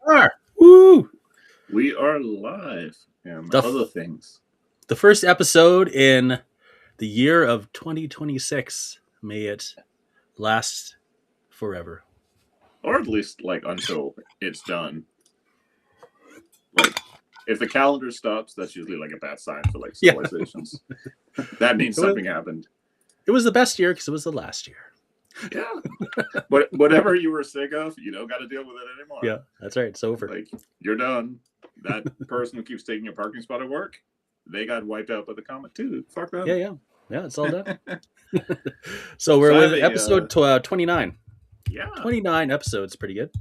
are. Woo! We are live and The, other things. the first episode in the year of 2026. May it last forever. Or at least, like, until it's done. Like, if the calendar stops, that's usually, like, a bad sign for, like, Yeah. civilizations. That means something happened. It was the best year because it was the last year. Yeah. But whatever you were sick of, you don't got to deal with it anymore. Yeah, that's right. It's over. Like, you're done. That person who keeps taking your parking spot at work, they got wiped out by the comet, too. Fuck them. Yeah, it's all done. So we're with episode 29. Yeah. 29 episodes. Pretty good.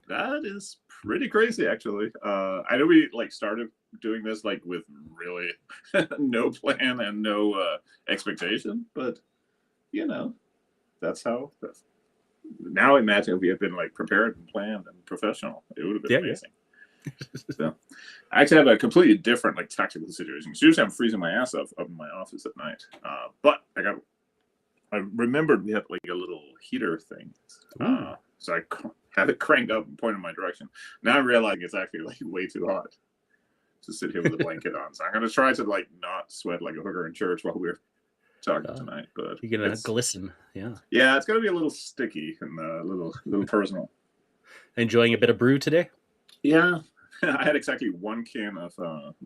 That is pretty crazy, actually. I know we like started doing this like with really no plan and no expectation, but you know, that's how. Now imagine if we had been like prepared and planned and professional, it would have been amazing. So, I actually have a completely different like tactical situation. So usually I'm freezing my ass off up in my office at night, but I remembered we had like a little heater thing, so I had it cranked up and pointed in my direction. Now I'm realizing it's actually like way too hot to sit here with a blanket on. So I'm gonna try to like not sweat like a hooker in church while we're talking tonight. But you're gonna glisten, yeah, it's gonna be a little sticky and a little personal. Enjoying a bit of brew today? Yeah, I had exactly one can of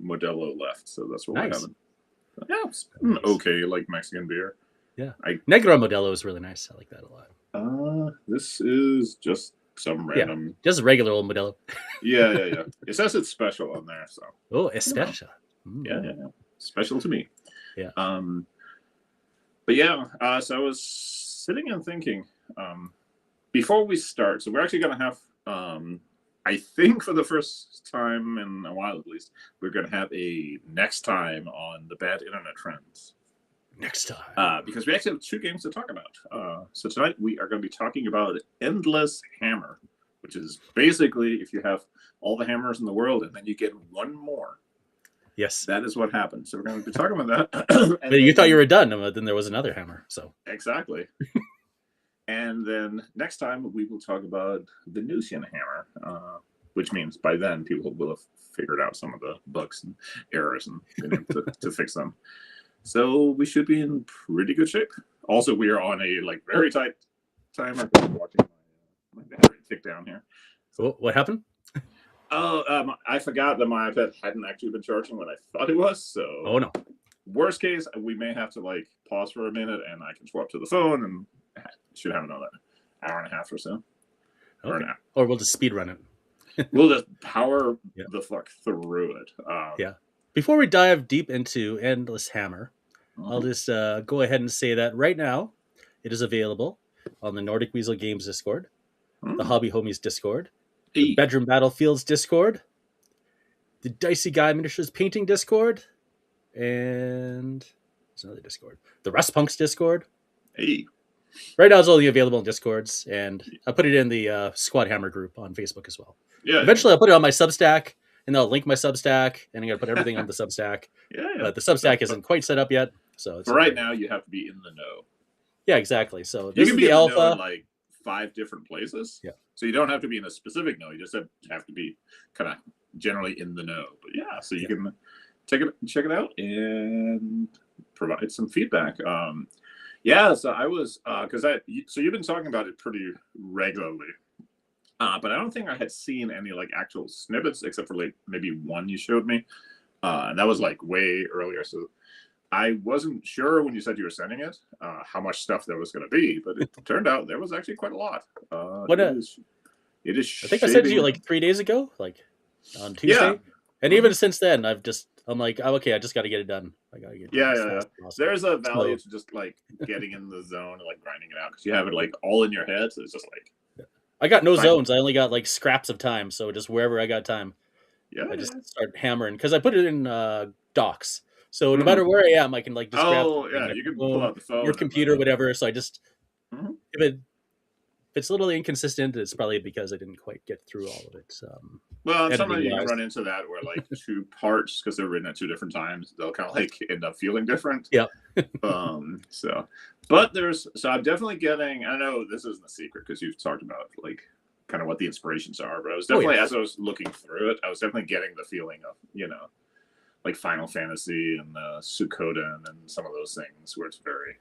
Modelo left, so that's what we're having. Yeah, it's okay, like Mexican beer. Yeah, Negro Modelo is really nice. I like that a lot. This is just some random, just regular old Modelo. Yeah. It says it's special on there, so. Oh, it's special. Yeah. Special to me. Yeah. But yeah, so I was sitting and thinking, before we start, so we're actually gonna have, I think for the first time in a while at least, we're gonna have a next time on the bad internet trends. Next time. Because we actually have two games to talk about. So tonight we are going to be talking about Endless Hammer, which is basically if you have all the hammers in the world and then you get one more. Yes. That is what happens. So we're going to be talking about that. But you thought you were done, but then there was another hammer. So exactly. And then next time we will talk about the Venusian hammer, which means by then people will have figured out some of the bugs and errors and been able to fix them. So we should be in pretty good shape. Also, we are on a like very tight timer. I'm watching my battery tick down here. So, what happened? I forgot that my iPad hadn't actually been charging when I thought it was. So, no. Worst case, we may have to like pause for a minute, and I can swap to the phone, and should have another hour and a half or so. Okay. Or we'll just speed run it. We'll just power the fuck through it. Yeah. Before we dive deep into Endless Hammer, I'll just go ahead and say that right now it is available on the Nordic Weasel Games Discord, the Hobby Homies Discord, the Bedroom Battlefields Discord, the Dicey Guy Miniatures Painting Discord, and there's another Discord, the Rust Punks Discord. Right now it's only available in Discords, and I put it in the Squad Hammer group on Facebook as well. Yeah. Eventually I'll put it on my Substack. And I'll link my Substack, and I'm going to put everything on the Substack. But the Substack isn't quite set up yet. So for right now, you have to be in the know. Yeah, exactly. So this is the alpha. Know in like 5 different places. Yeah. So you don't have to be in a specific know. You just have to be kind of generally in the know. But yeah, so you can check it out and provide some feedback. So I was so you've been talking about it pretty regularly. But I don't think I had seen any like actual snippets except for like maybe one you showed me. And that was like way earlier. So I wasn't sure when you said you were sending it, how much stuff there was going to be, but it turned out there was actually quite a lot. It is I think I sent it to you like 3 days ago, like on Tuesday. Yeah. And even since then, I'm like, oh, okay, I just got to get it done. I got to get it done. Yeah. There's a value to just like getting in the zone and like grinding it out because you have it like all in your head. So it's just like, I got no zones. I only got like scraps of time. So just wherever I got time, I just start hammering because I put it in docs. So no matter where I am, I can like just grab. You can pull out the phone, your computer, whatever. So I just if it's a little inconsistent, it's probably because I didn't quite get through all of it. Well, sometimes you can run into that where like 2 parts because they're written at 2 different times, they'll kind of like end up feeling different. Yeah. But I'm definitely getting. I know this isn't a secret because you've talked about like kind of what the inspirations are. But I was Oh, definitely, yeah. as I was looking through it, I was definitely getting the feeling of, like Final Fantasy and Suikoden and some of those things where it's very,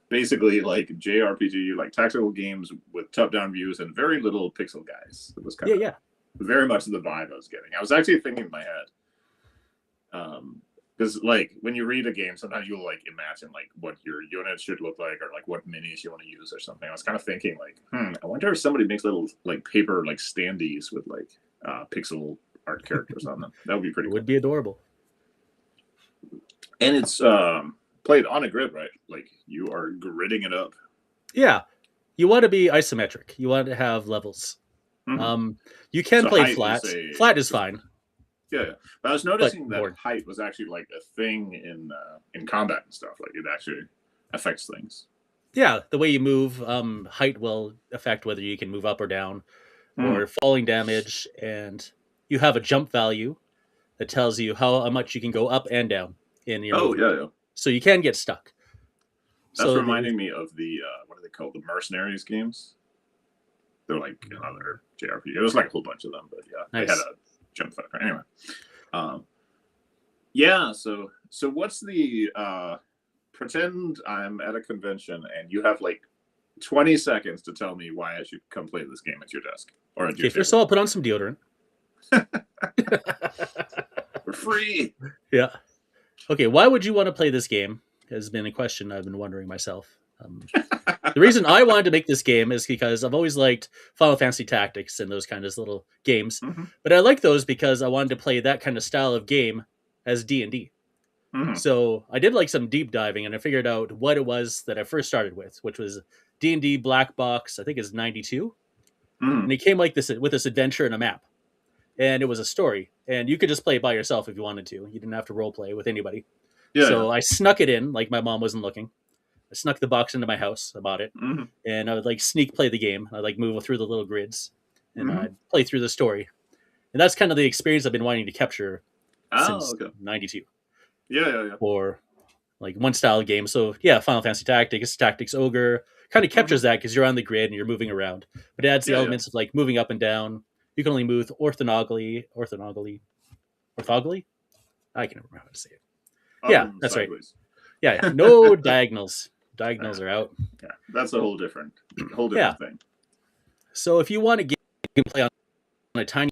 basically like JRPG, like tactical games with top-down views and very little pixel guys. It was kind Yeah, of yeah. very much the vibe I was getting. I was actually thinking in my head, because like when you read a game, sometimes you'll like imagine like what your unit should look like or like what minis you want to use or something. I was kind of thinking like, I wonder if somebody makes little like paper like standees with like pixel art characters on them. That would be pretty It cool. would be adorable. And it's played on a grid, right? Like you are gridding it up. Yeah. You want to be isometric. You want to have levels. You can So play height flat. is Flat is fine. Yeah, but I was But noticing that boring. height was actually like a thing in combat and stuff. Like it actually affects things. Yeah, the way you move, height will affect whether you can move up or down, Mm. or falling damage, and you have a jump value that tells you how much you can go up and down in your Oh movement. yeah. So you can get stuck. That's So reminding me of the what are they called? The Mercenaries games. They're like another JRPG. It was like a whole bunch of them, but yeah, Nice. they had a jump factor. Anyway, yeah. So what's the pretend I'm at a convention and you have like 20 seconds to tell me why I should come play this game at your desk or at your Okay, first of table. all, put on some deodorant. We're free. Yeah. Okay, why would you want to play this game? Has been a question I've been wondering myself. The reason I wanted to make this game is because I've always liked Final Fantasy Tactics and those kind of little games, but I like those because I wanted to play that kind of style of game as D&D. So I did like some deep diving, and I figured out what it was that I first started with, which was D&D Black Box. I think it's 92, and it came like this with this adventure and a map, and it was a story, and you could just play it by yourself if you wanted to. You didn't have to role play with anybody. So I snuck it in, like my mom wasn't looking. I snuck the box into my house. I bought it, and I would like sneak play the game. I'd like move through the little grids, and I'd play through the story. And that's kind of the experience I've been wanting to capture since 92. Yeah. For like one style of game. So yeah, Final Fantasy Tactics Ogre kind of captures that because you're on the grid and you're moving around. But it adds the elements of like moving up and down. You can only move orthogonally. I can never remember how to say it. Yeah, that's sideways. Right. Yeah, no diagonals. Diagonals are out. Yeah, that's a whole different thing. So if you want to play on a tiny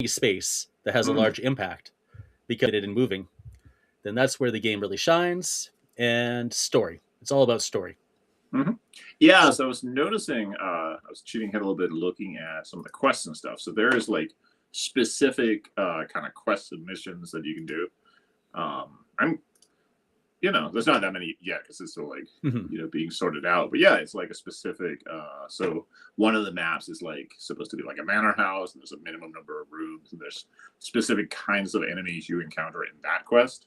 space that has a large impact because it in moving, then that's where the game really shines. And story. It's all about story. Yeah, so I was noticing, I was cheating ahead a little bit looking at some of the quests and stuff. So there is like specific kind of quests and missions that you can do. There's not that many yet because it's still like, being sorted out. But yeah, it's like a specific, so one of the maps is like supposed to be like a manor house. And there's a minimum number of rooms. And there's specific kinds of enemies you encounter in that quest.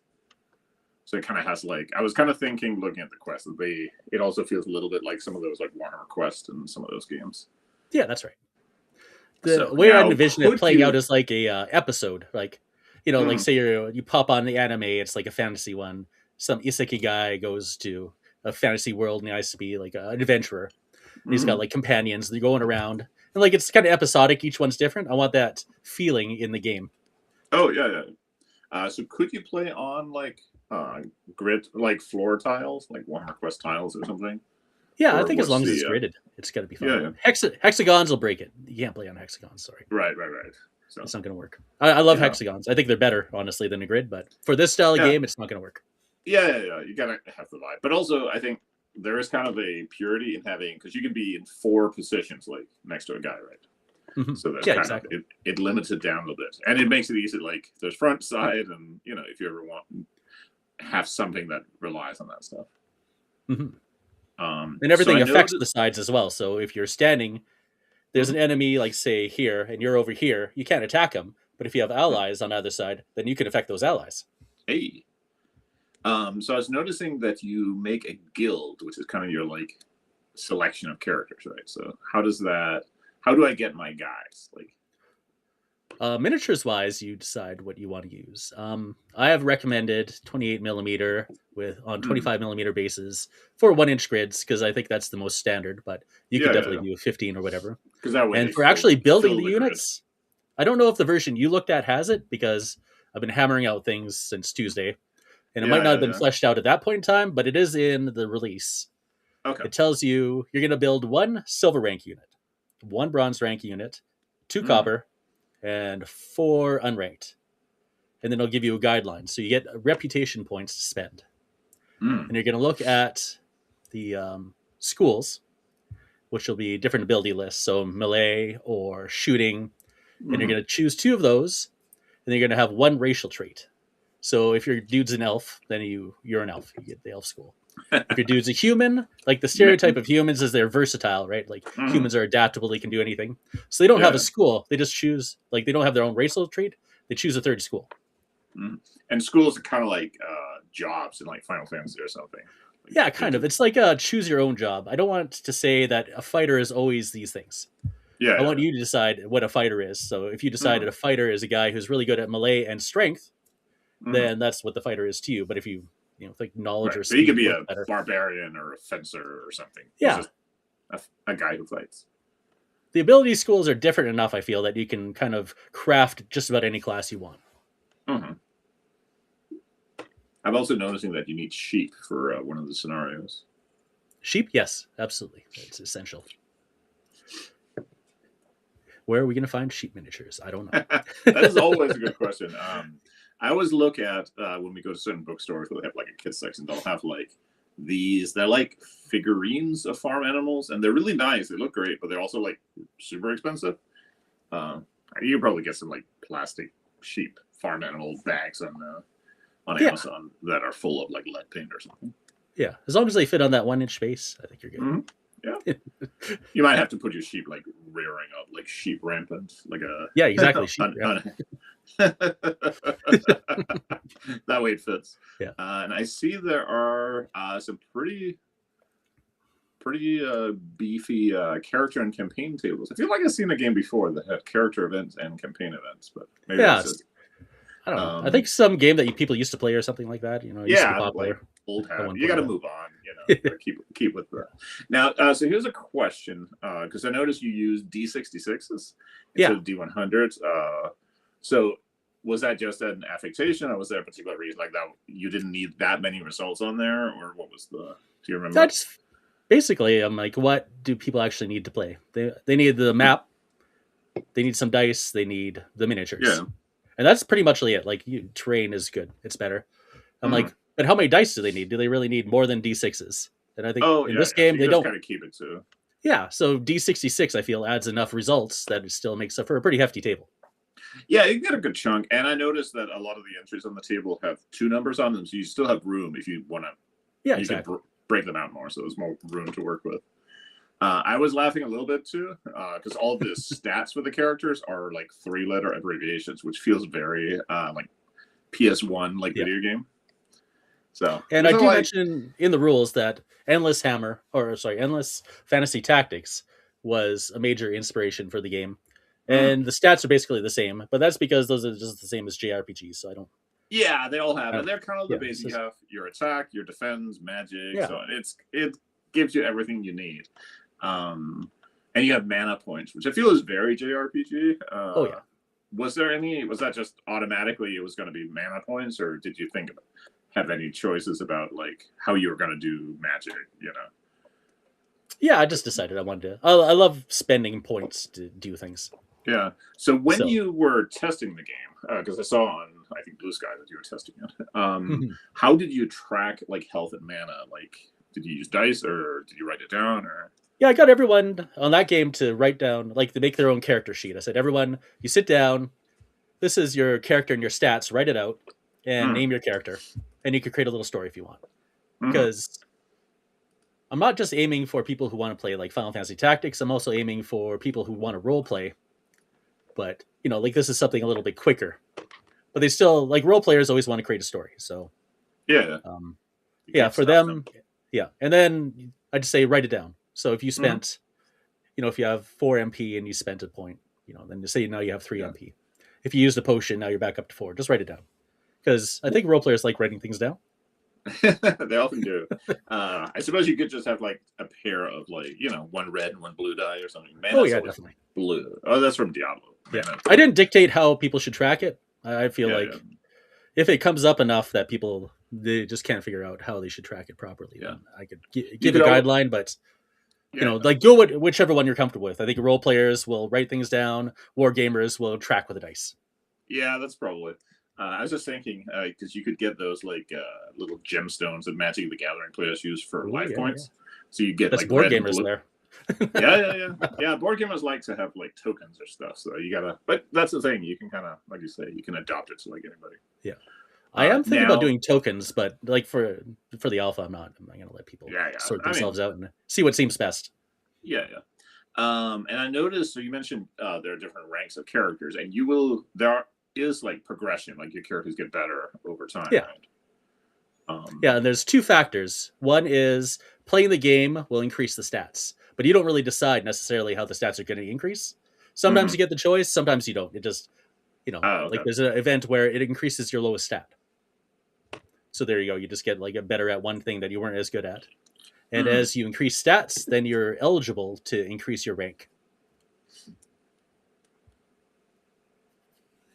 So it kind of has like, I was kind of thinking, looking at the quest, that it also feels a little bit like some of those like Warhammer Quest and some of those games. Yeah, that's right. The way I envision it playing out is like a episode, like, like say you pop on the anime, it's like a fantasy one. Some isekai guy goes to a fantasy world and he has to be like an adventurer. And he's got like companions, they're going around. And like it's kind of episodic, each one's different. I want that feeling in the game. Oh, yeah. So could you play on like grid, like floor tiles, like Warhammer Quest tiles or something? Yeah, I think as long as it's gridded, it's got to be fun. Yeah. Hexagons will break it. You can't play on hexagons, sorry. Right. So it's not going to work. I love hexagons. I think they're better, honestly, than a grid, but for this style of game, it's not going to work. Yeah. You got to have the vibe. But also, I think there is kind of a purity in having, because you can be in 4 positions, like next to a guy, right? So that's exactly. It limits it down a little bit. And it makes it easy, like there's front, side, and, if you ever want have something that relies on that stuff. And everything affects the sides as well. So if you're standing, there's an enemy, like say here, and you're over here, you can't attack them. But if you have allies on either side, then you can affect those allies. Hey. So I was noticing that you make a guild, which is kind of your like selection of characters, right? So how do I get my guys? Like, Miniatures wise, you decide what you want to use. I have recommended 28 millimeter with on Mm. 25 millimeter bases for 1 inch grids because I think that's the most standard. But you could Yeah, yeah, definitely yeah. do 15 or whatever. Because that way And they for actually building fill the the grid. units, I don't know if the version you looked at has it because I've been hammering out things since Tuesday, and it might Yeah, not have yeah, been yeah. fleshed out at that point in time, but it is in the release. Okay. It tells you you're going to build 1 silver rank unit, 1 bronze rank unit, 2 Mm. copper, and 4 unranked. And then it'll give you a guideline. So you get reputation points to spend. Mm. And you're going to look at the schools, which will be different ability lists. So melee or shooting. And you're Mm. going to choose 2 of those. And then you're going to have 1 racial trait. So if your dude's an elf, then you're an elf. You get the elf school. If your dude's a human, like the stereotype of humans is they're versatile, right? Like Mm. humans are adaptable, they can do anything. So they don't have a Yeah. school. They just choose, like they don't have their own racial trait. They choose a third school. Mm. And schools are kind of like jobs in like Final Fantasy or something. Like, Yeah, kind of. It's like a choose your own job. I don't want to say that a fighter is always these things. Yeah, I yeah. want you to decide what a fighter is. So if you decided a fighter is a guy who's really good at melee and strength, then that's what the fighter is to you. But if you think knowledge Right. or So he speed could be work a better, barbarian or a fencer or something. yeah, He's just a guy who fights. the ability schools are different enough. I feel that you can kind of craft just about any class you want. Mm-hmm. I'm also noticing that you need sheep for one of the scenarios. Sheep, yes, absolutely, it's essential. Where are we going to find sheep miniatures? I don't know. That is always a good question. I always look at when we go to certain bookstores where they have like a kids section, they'll have like these. They're like figurines of farm animals, and they're really nice. They look great, but they're also like super expensive. You can probably get some like plastic sheep farm animal bags on Yeah. Amazon that are full of like lead paint or something. Yeah, as long as they fit on that 1 inch space, I think you're good. Mhm. Yeah. You might have to put your sheep like rearing up, like sheep rampant, like a Yeah, exactly. Sheep, yeah. That way it fits. Yeah. And I see there are some pretty beefy character and campaign tables. I feel like I've seen a game before that had character events and campaign events, but maybe Yeah, that's just I don't know. I think some game that people used to play or something like that. Used to be yeah, popular. like old at hat. one You got to point, move on. Gotta keep with that. Now, so here's a question because I noticed you use D66s instead Yeah. of D100s. So was that just an affectation, or was there a particular reason like that you didn't need that many results on there, or what was the? Do you remember? That's basically. I'm like, what do people actually need to play? They need the map. They need some dice. They need the miniatures. Yeah. And that's pretty much it. Like terrain is good. It's better. I'm like, but how many dice do they need? Do they really need more than D6s? And I think in this game so they don't. Kind of keep it to. Yeah, so D66 I feel adds enough results that it still makes up for a pretty hefty table. Yeah, you get a good chunk, and I noticed that a lot of the entries on the table have 2 numbers on them, so you still have room if you want to. Yeah, you exactly. can break them out more, so there's more room to work with. I was laughing a little bit too because all the stats for the characters are like 3-letter abbreviations, which feels very like PS1 like video game. So, and I do mention in the rules that Endless Fantasy Tactics was a major inspiration for the game, and the stats are basically the same, but that's because those are just the same as JRPGs. So I don't. Yeah, they all have, and they're kind of the basic. Just, you have your attack, your defense, magic. Yeah. So it gives you everything you need. And you have mana points, which I feel is very JRPG. Oh yeah. Was that just automatically it was going to be mana points, or did you have any choices about like how you were going to do magic? Yeah, I just decided I wanted to. I love spending points to do things. Yeah. So when you were testing the game, because I saw on I think Blue Sky that you were testing it, how did you track like health and mana? Like, did you use dice or did you write it down or? Yeah, I got everyone on that game to write down, like, to make their own character sheet. I said, everyone, you sit down. This is your character and your stats. Write it out and name your character. And you can create a little story if you want. Because I'm not just aiming for people who want to play, like, Final Fantasy Tactics. I'm also aiming for people who want to role play. But, like, this is something a little bit quicker. But they still, like, role players always want to create a story. So, yeah. For them. Yeah. And then I'd say write it down. So if you spent, if you have 4 MP and you spent a point, then say now you have 3 MP. If you use the potion, now you're back up to 4. Just write it down, because I think role players like writing things down. They often do. I suppose you could just have like a pair of like, one red and one blue die or something. Man, Oh that's yeah, always definitely. blue. Oh, that's from Diablo. Yeah, Man, I didn't dictate how people should track it. I feel yeah, like yeah. if it comes up enough that people they just can't figure out how they should track it properly, Yeah. then I could give a could al- guideline, but Yeah, like go with whichever one you're comfortable with. I think role players will write things down. War gamers will track with the dice. yeah, that's probably. I was just thinking because you could get those like little gemstones that Magic the Gathering players use for Ooh, life yeah, points. So you get That's like board red and gamers blue. there. Yeah. Board gamers like to have like tokens or stuff. So you gotta. But that's the thing. You can kind of, like you say, you can adopt it to like anybody. Yeah, I am thinking now- about doing tokens, but like for the alpha, I'm not going to let people Yeah. sort I mean, themselves out and see what seems best. Yeah. And I noticed. So you mentioned there are different ranks of characters, and there is like progression. Like your characters get better over time. Yeah. Right? Yeah, and there's two factors. One is playing the game will increase the stats, but you don't really decide necessarily how the stats are going to increase. Sometimes you get the choice, sometimes you don't. It just, okay. like there's an event where it increases your lowest stat. So there you go. You just get like a better at one thing that you weren't as good at. And as you increase stats, then you're eligible to increase your rank.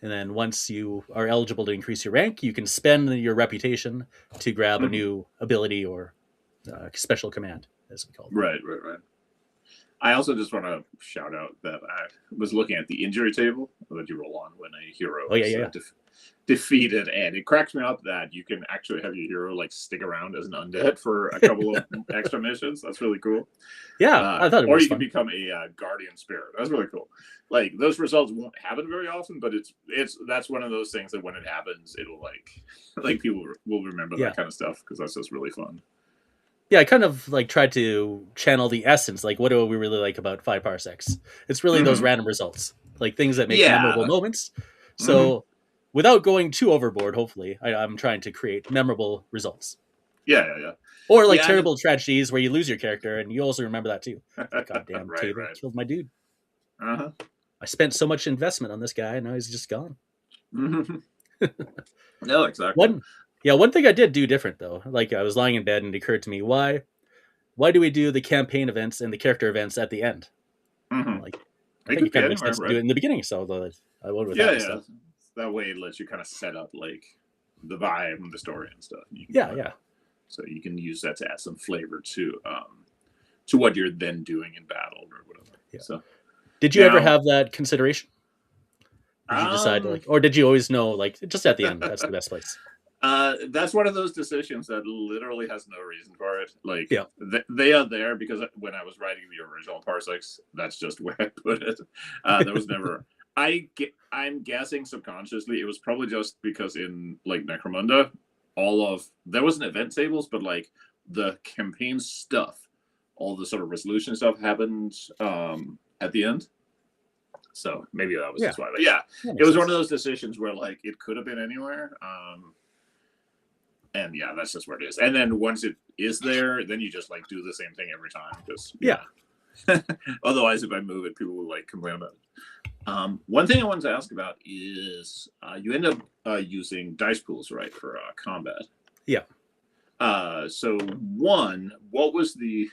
And then once you are eligible to increase your rank, you can spend your reputation to grab a new ability or special command, as we call it. Right. I also just want to shout out that I was looking at the injury table that you roll on when a hero is defeated, and it cracks me up that you can actually have your hero like stick around as an undead for a couple of extra missions. That's really cool. Yeah, I thought it was or you fun. can become a guardian spirit. That's really cool. Like those results won't happen very often, but that's one of those things that when it happens, it'll like people will remember that kind of stuff because that's just really fun. Yeah, I kind of like tried to channel the essence. Like, what do we really like about 5 parsecs? It's really those random results, like things that make memorable moments. So, without going too overboard, hopefully, I'm trying to create memorable results. Yeah. Or like terrible tragedies where you lose your character, and you also remember that too. Like, goddamn table killed my dude. I spent so much investment on this guy, and now he's just gone. No, exactly. One thing I did do different though, like I was lying in bed and it occurred to me, why do we do the campaign events and the character events at the end? Like, I think it kind of makes sense to do it in the beginning. So I went with that. Yeah. That way it lets you kind of set up like the vibe and the story and stuff. So you can use that to add some flavor to what you're then doing in battle or whatever. Yeah. So, did you ever have that consideration? Did you decide or did you always know like just at the end that's the best place? That's one of those decisions that literally has no reason for it. Like, they are there because when I was writing the original Parsecs, that's just where I put it. There was never. I'm guessing subconsciously it was probably just because in like Necromunda, there wasn't event tables, but like the campaign stuff, all the sort of resolution stuff happened at the end. So maybe that was just why. But it was one of those decisions where like it could have been anywhere. And that's just where it is. And then once it is there, then you just like do the same thing every time because otherwise, if I move it, people will like complain about it. One thing I wanted to ask about is you end up using dice pools, right, for combat. Yeah. So one, what was the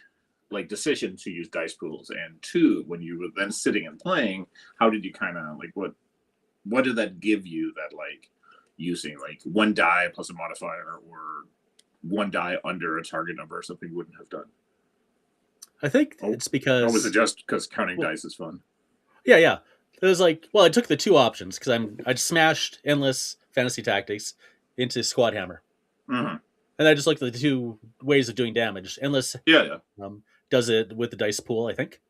decision to use dice pools, and two, when you were then sitting and playing, how did you kind of like what did that give you that like using like one die plus a modifier or one die under a target number or something you wouldn't have done? I think it's because... Or was it just because counting dice is fun? Yeah. It was like, well, I took the two options because I smashed Endless Fantasy Tactics into Squad Hammer. And I just looked at the two ways of doing damage. Endless does it with the dice pool, I think.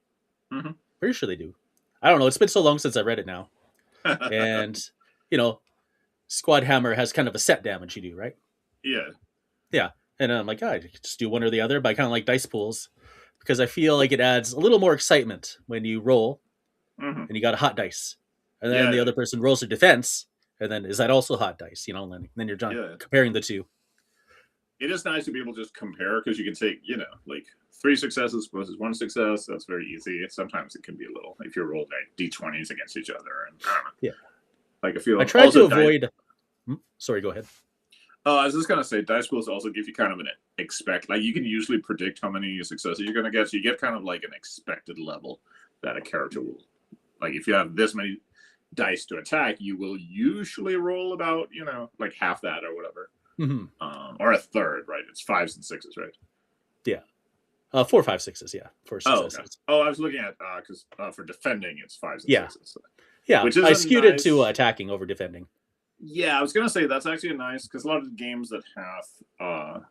Pretty sure they do. I don't know. It's been so long since I read it now. And, Squad Hammer has kind of a set damage you do, right? Yeah. And I'm like, I could just do one or the other, but I kind of like dice pools because I feel like it adds a little more excitement when you roll and you got a hot dice. And then the other person rolls their defense. And then is that also hot dice? And then you're done comparing the two. It is nice to be able to just compare because you can take, like 3 successes versus 1 success. That's very easy. Sometimes it can be a little if you're rolling like D20s against each other. And I don't know. Like I feel I tried to also avoid. Sorry, go ahead. I was just gonna say dice pools also give you kind of an expect, like you can usually predict how many successes you're gonna get, so you get kind of like an expected level that a character will, like if you have this many dice to attack, you will usually roll about like half that or whatever, or a third, right? It's fives and sixes, right? Yeah, 4, 5, 6s. Yeah, for Oh, okay. successes. Oh, I was looking at because for defending it's fives and Yeah, sixes, yeah. which is I a skewed it to nice. attacking over defending. Yeah, I was gonna say that's actually a nice because a lot of the games that have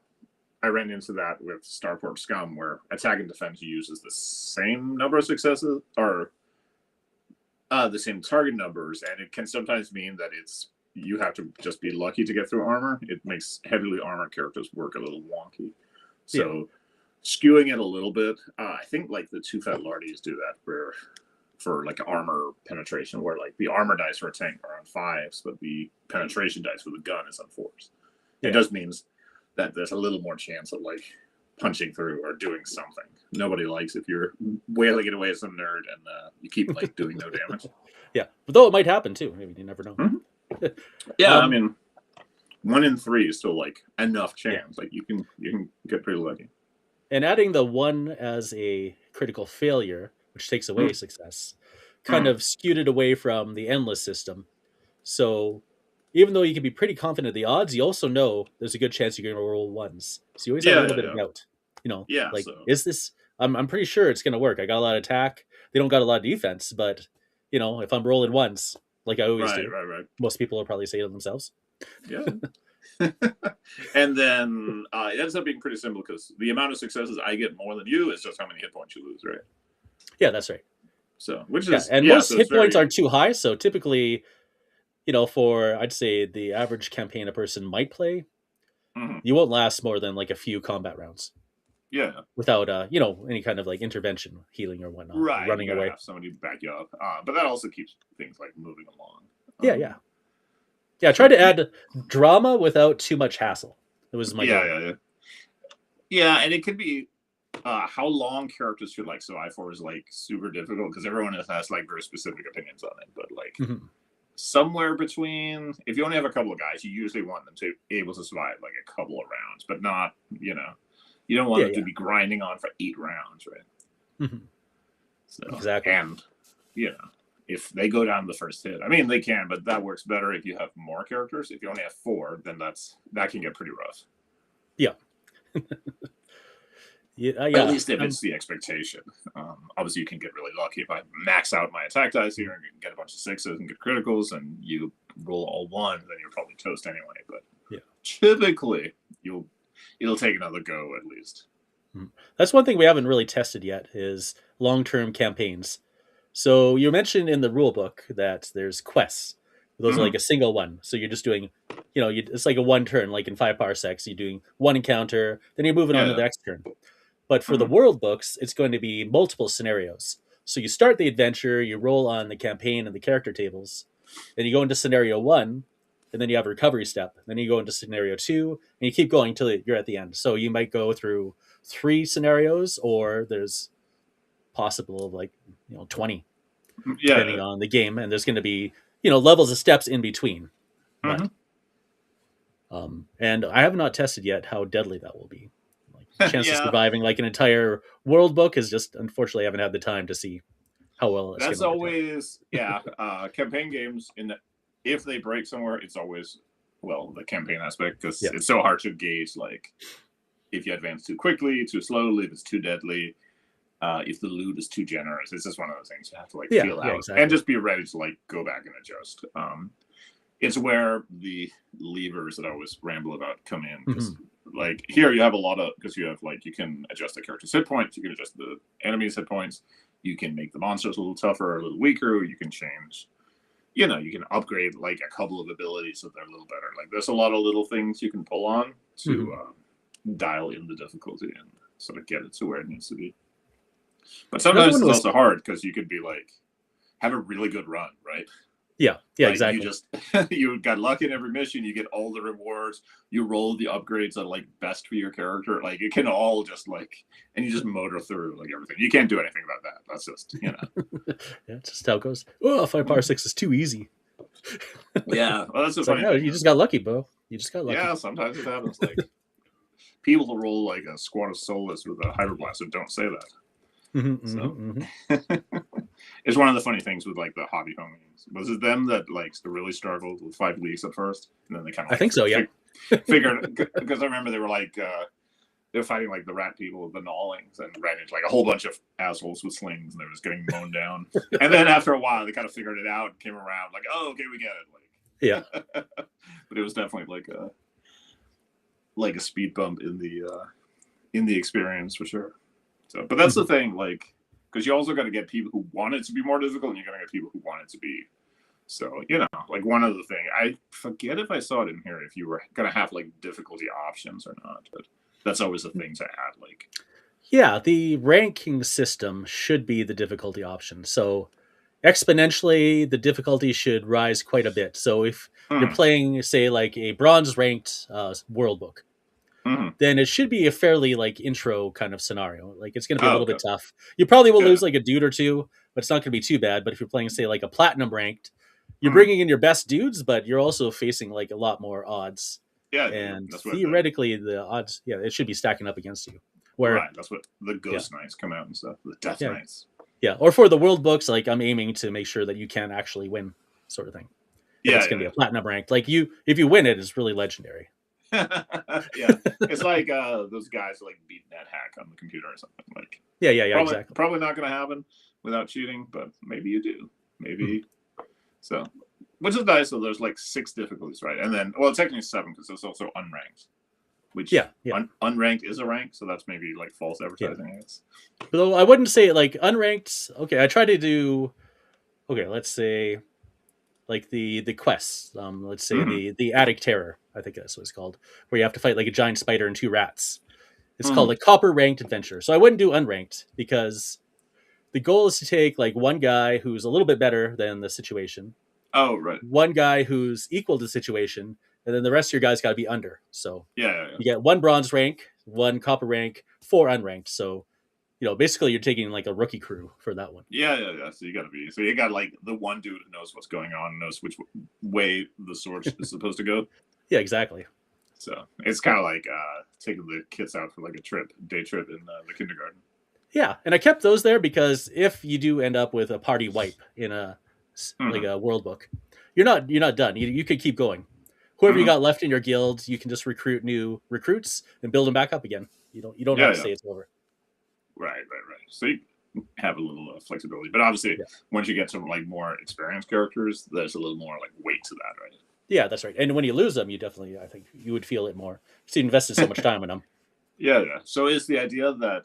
I ran into that with Starport Scum, where attack and defense uses the same number of successes or the same target numbers, and it can sometimes mean that you have to just be lucky to get through armor. It makes heavily armored characters work a little wonky. So skewing it a little bit, I think like the Two Fat Lardies do that, where for like armor penetration, where like the armor dice for a tank are on fives, but the penetration dice for the gun is on fours. It does means that there's a little more chance of like punching through or doing something. Nobody likes if you're wailing it away as some nerd and you keep like doing no damage. Yeah, but though it might happen too. Maybe you never know. Yeah, I mean, 1 in 3 is still like enough chance. Like you can get pretty lucky. And adding the 1 as a critical failure, which takes away success, kind of skewed it away from the endless system. So even though you can be pretty confident of the odds, you also know there's a good chance you're going to roll ones. So you always have a little bit of doubt. Like, so. is this? I'm pretty sure it's going to work. I got a lot of attack. They don't got a lot of defense, but if I'm rolling ones, like I always do, right. Most people will probably say to themselves, yeah. And then it ends up being pretty simple because the amount of successes I get more than you is just how many hit points you lose, right? Yeah, that's right. So, which is most hit points aren't too high. So typically, for I'd say the average campaign a person might play, you won't last more than like a few combat rounds. Yeah. Without any kind of like intervention, healing or whatnot, right? Running away, have somebody back you up. But that also keeps things like moving along. Yeah. Try to add drama without too much hassle. It was my goal. Yeah, and it could be how long characters should like survive for is like super difficult because everyone has like very specific opinions on it. But like somewhere between, if you only have a couple of guys, you usually want them to be able to survive like a couple of rounds, but not you don't want them to be grinding on for 8 rounds, right? So, exactly. And if they go down the first hit, I mean they can, but that works better if you have more characters. If you only have 4, then that can get pretty rough. Yeah. At least if it's the expectation. Obviously, you can get really lucky if I max out my attack dice here and get a bunch of 6s and get criticals, and you roll all 1s, then you're probably toast anyway. But typically, it'll take another go at least. That's one thing we haven't really tested yet is long-term campaigns. So you mentioned in the rule book that there's quests. Those are like a single one. So you're just doing, it's like a 1 turn, like in 5 parsecs. You're doing 1 encounter, then you're moving on to the next turn. But for the world books, it's going to be multiple scenarios. So you start the adventure, you roll on the campaign and the character tables, then you go into scenario 1, and then you have a recovery step. Then you go into scenario 2, and you keep going until you're at the end. So you might go through 3 scenarios, or there's possible of like 20, depending on the game. And there's going to be levels of steps in between. But, and I have not tested yet how deadly that will be. Chance of surviving like an entire world book is just, unfortunately, I haven't had the time to see how well it's that's always campaign games if they break somewhere, it's always the campaign aspect because it's so hard to gauge like if you advance too quickly, too slowly, if it's too deadly, if the loot is too generous. It's just one of those things you have to like feel out and just be ready to like go back and adjust. It's where the levers that I always ramble about come in because like here you have a lot of, because you have like you can adjust the character's hit points, you can adjust the enemy's hit points, you can make the monsters a little tougher or a little weaker, you can change, you can upgrade like a couple of abilities so they're a little better. Like there's a lot of little things you can pull on to dial in the difficulty and sort of get it to where it needs to be. But sometimes it's also hard because you could be like have a really good run, right? Yeah, like exactly. You got luck in every mission. You get all the rewards. You roll the upgrades that are like best for your character. Like it can all just like, and you just motor through like everything. You can't do anything about that. That's just yeah, it's just how it goes. Oh, 5 parsecs is too easy. Yeah, well, that's the It's like, funny no, thing. you just got lucky, bro. You just got lucky. Yeah, sometimes it happens. Like people that roll like a squad of Solus with a Hydroblaster don't say that. So it's one of the funny things with like the hobby homies. Was it them that like really struggled with 5 weeks at first, and then they kind of I like think so. Yeah. figured because I remember they were like they were fighting like the rat people with the gnawlings and ran into like a whole bunch of assholes with slings and they were just getting mown down. And then after a while, they kind of figured it out and came around like, oh, okay, we get it. Like, Yeah. but it was definitely like a speed bump in the experience for sure. So, but that's the thing, like, because you also got to get people who want it to be more difficult, and you got to get people who want it to be. So, you know, like one other thing, I forget if I saw it in here if you were gonna have like difficulty options or not, but that's always a thing to add. Like, Yeah, the ranking system should be the difficulty option. So exponentially, the difficulty should rise quite a bit. So if you're playing, say, like a bronze ranked world book, then it should be a fairly like intro kind of scenario. Like it's going to be a little bit tough. You probably will lose like a dude or two, but it's not going to be too bad. But if you're playing, say, like a platinum ranked, you're bringing in your best dudes, but you're also facing like a lot more odds. Yeah, and theoretically, the odds, it should be stacking up against you. Where, right, that's what the Ghost Knights come out and stuff, the Death Knights. Yeah, or for the world books, like I'm aiming to make sure that you can actually win, sort of thing. Yeah, it's gonna be a platinum ranked. Like if you win it, it's really legendary. Yeah, it's like those guys like beat NetHack on the computer or something. Like, yeah, exactly. Probably not going to happen without cheating, but maybe you do. Maybe so. Which is nice. So there's like 6 difficulties, right? And then, well, technically 7 because there's also unranked. Which unranked is a rank, so that's maybe like false advertising. I guess. Though I wouldn't say like unranked. Okay, I try to do. Okay, let's say like the quests. Let's say the Attic Terror. I think that's what it's called, where you have to fight like a giant spider and 2 rats. It's called like copper ranked adventure. So I wouldn't do unranked because the goal is to take like one guy who's a little bit better than the situation. Oh, right. One guy who's equal to the situation, and then the rest of your guys got to be under. So yeah. You get 1 bronze rank, 1 copper rank, 4 unranked. So, basically you're taking like a rookie crew for that one. Yeah. So you got like the one dude who knows what's going on, knows which way the sword is supposed to go. Yeah, exactly. So it's kind of like taking the kids out for like a day trip in the kindergarten. Yeah, and I kept those there because if you do end up with a party wipe in like a world book, you're not done. You could keep going. Whoever you got left in your guild, you can just recruit new recruits and build them back up again. You don't have to say it's over. Right. So you have a little flexibility, but obviously once you get some like more experienced characters, there's a little more like weight to that, right? Yeah, that's right. And when you lose them, you definitely, I think you would feel it more. Because you invested so much time in them. Yeah. So is the idea that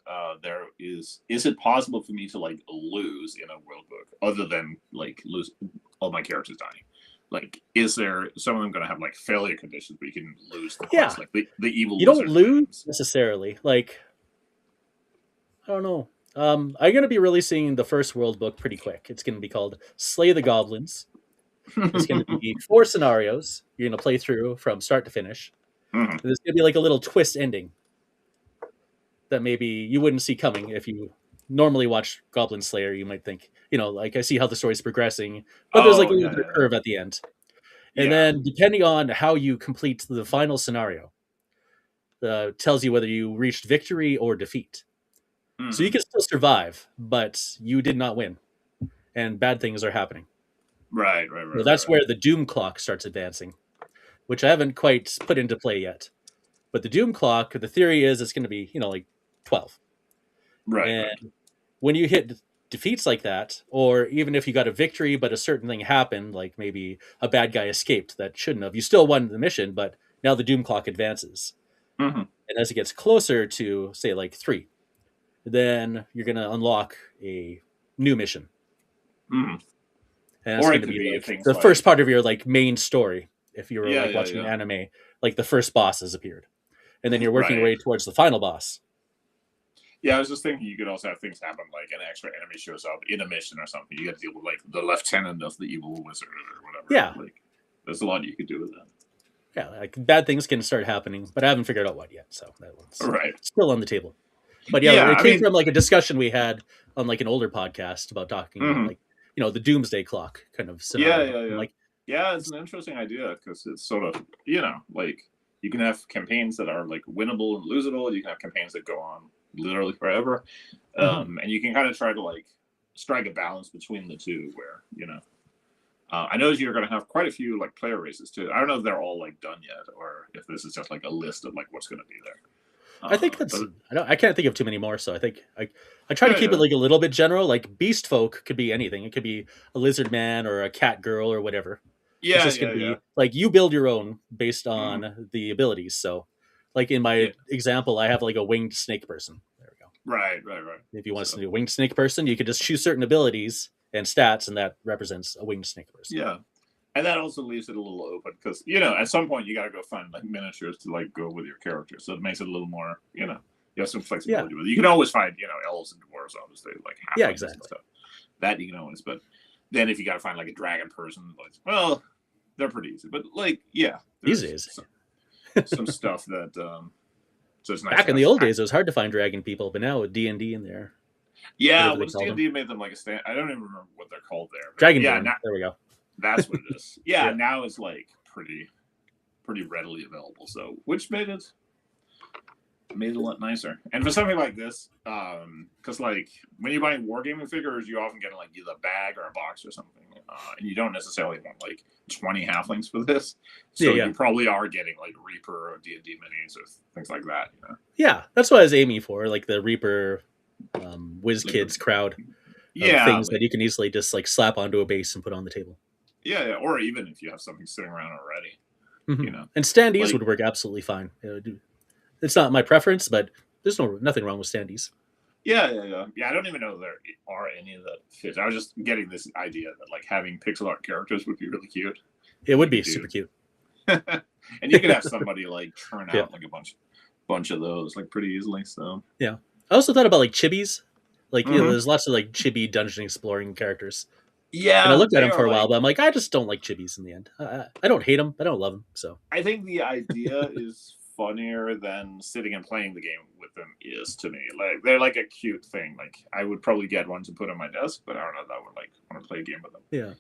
is it possible for me to like lose in a world book other than like lose all my characters dying? Like, is there some of them going to have like failure conditions where you can lose the quest, like the evil? You don't lose necessarily. Like, I don't know. I'm going to be releasing the first world book pretty quick. It's going to be called Slay the Goblins. It's going to be 4 scenarios you're going to play through from start to finish. There's going to be like a little twist ending that maybe you wouldn't see coming if you normally watch Goblin Slayer. You might think, like I see how the story's progressing, but there's like a little bit of curve at the end. And then depending on how you complete the final scenario, tells you whether you reached victory or defeat. So you can still survive, but you did not win, and bad things are happening. Right. So that's where the Doom Clock starts advancing, which I haven't quite put into play yet. But the Doom Clock, the theory is it's going to be, like 12. Right. And when you hit defeats like that, or even if you got a victory but a certain thing happened, like maybe a bad guy escaped that shouldn't have, you still won the mission, but now the Doom Clock advances. And as it gets closer to, say, like 3, then you're going to unlock a new mission. And it's going to be like the first part of your like main story. If you were watching anime, like the first boss has appeared, and then you're working your way towards the final boss. Yeah, I was just thinking you could also have things happen like an extra enemy shows up in a mission or something. You got to deal with like the lieutenant of the evil wizard or whatever. Yeah, like there's a lot you could do with that. Yeah, like bad things can start happening, but I haven't figured out what yet, so that one's still on the table. But it came from like a discussion we had on like an older podcast about talking about like the doomsday clock kind of scenario. Yeah. Like Yeah, it's an interesting idea because it's sort of, like you can have campaigns that are like winnable and losable. You can have campaigns that go on literally forever, Mhm. and you can kind of try to like strike a balance between the two. Where I know you're going to have quite a few like player races too. I don't know if they're all like done yet, or if this is just like a list of like what's going to be there. I think that's But I can't think of too many more. So I think I try to yeah, keep it yeah, like a little bit general. Like beast folk could be anything. It could be a lizard man or a cat girl or whatever. It's yeah, just going yeah, to yeah. be like you build your own based Mhm. on the abilities. So, like in Yeah, my example, I have like a winged snake person. There we go. right, right, right. If you want to So do a winged snake person, you could just choose certain abilities and stats, and that represents a winged snake person. yeah, and that also leaves it a little open because at some point you got to go find like miniatures to like go with your character, so it makes it a little more you have some Yeah, flexibility with it. You can always find elves and dwarves, obviously, like yeah, halflings and exactly. stuff. That you can always, but then if you got to find like a dragon person, like, well, they're pretty easy. But like, yeah, These there's days, some stuff that so it's nice back to in have the some. old days, it was hard to find dragon people, but now with D&D in there, Yeah, whatever they once call D and them, D made them like a stand, I don't even remember what they're called there, but yeah, dragonborn. now There we go. that's what it is. Yeah, Yeah, now it's like pretty readily available. So which made it a lot nicer. And for something like this, because like when you're buying wargaming figures, you often get like either a bag or a box or something, and you don't necessarily want like 20 halflings for this. yeah, So yeah, you probably are getting like Reaper or D&D minis or things like that. yeah. That's what I was aiming for, like the Reaper, Whiz Like Kids crowd of yeah, things that like you can easily just like slap onto a base and put on the table. yeah, yeah, or even if you have something sitting around already, Hmm. you know, And standees like would work absolutely fine. It's not my preference, but there's nothing wrong with standees. yeah, yeah, yeah, yeah. I don't even know if there are any that fit. I was just getting this idea that like having pixel art characters would be really cute. It You would could be do super cute. and you could have somebody like churn Yeah, out like a bunch of those like pretty easily. So yeah. I also thought about like chibis. Like hmm there's lots of like chibi dungeon exploring characters, and I yeah, looked at they them for are a while, like. but I'm like, I just don't like chibis in the end. I don't hate them, I don't love them. So I think the idea is funnier than sitting and playing the game with them is to me. Like they're like a cute thing. Like I would probably get one to put on my desk, but I don't know if I would like want to play a game with them. yeah.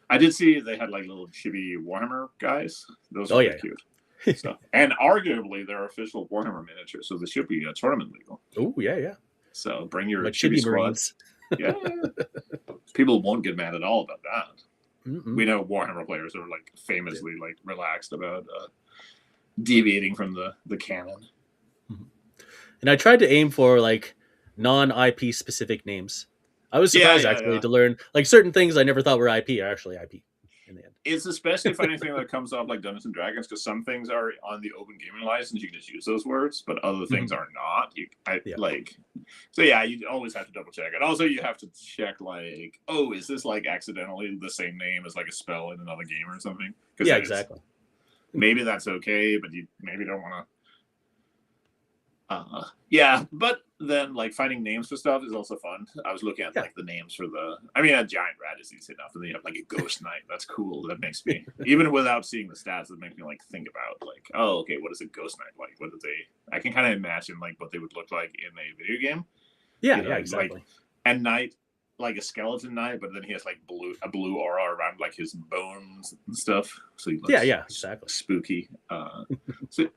I did see they had like little chibi Warhammer guys. Those are Oh pretty yeah. cute. So and arguably they're official Warhammer miniatures, so they should be tournament legal. Oh yeah, yeah. So bring your My chibi chibi squad. marines. Yeah, people won't get mad at all about that. Mm-mm. We know Warhammer players are like famously like relaxed about deviating from the canon. And I tried to aim for like non-IP specific names. I was Yeah, surprised yeah, actually yeah. to learn like certain things I never thought were IP are actually IP in the end. It's especially funny thing that comes up like Dungeons and Dragons because some things are on the open gaming license. You can just use those words, but other things Mhm. are not. I Yeah. like. So yeah, you always have to double check it. Also, you have to check like, oh, is this like accidentally the same name as like a spell in another game or something? Because Yeah, that is exactly. maybe that's okay, but you maybe don't want to. Yeah, but then like finding names for stuff is also fun. I was looking at Yeah. like the names for I mean, a giant rat is easy enough, and then you have like a ghost knight. That's cool. That makes me even without seeing the stats, it makes me like think about like, oh, okay, what is a ghost knight like? What do they? I can kind of imagine like what they would look like in a video game. Yeah, yeah, Like exactly. a knight, like a skeleton knight, but then he has like a blue aura around like his bones and stuff, so he Yeah, looks yeah, exactly. spooky. So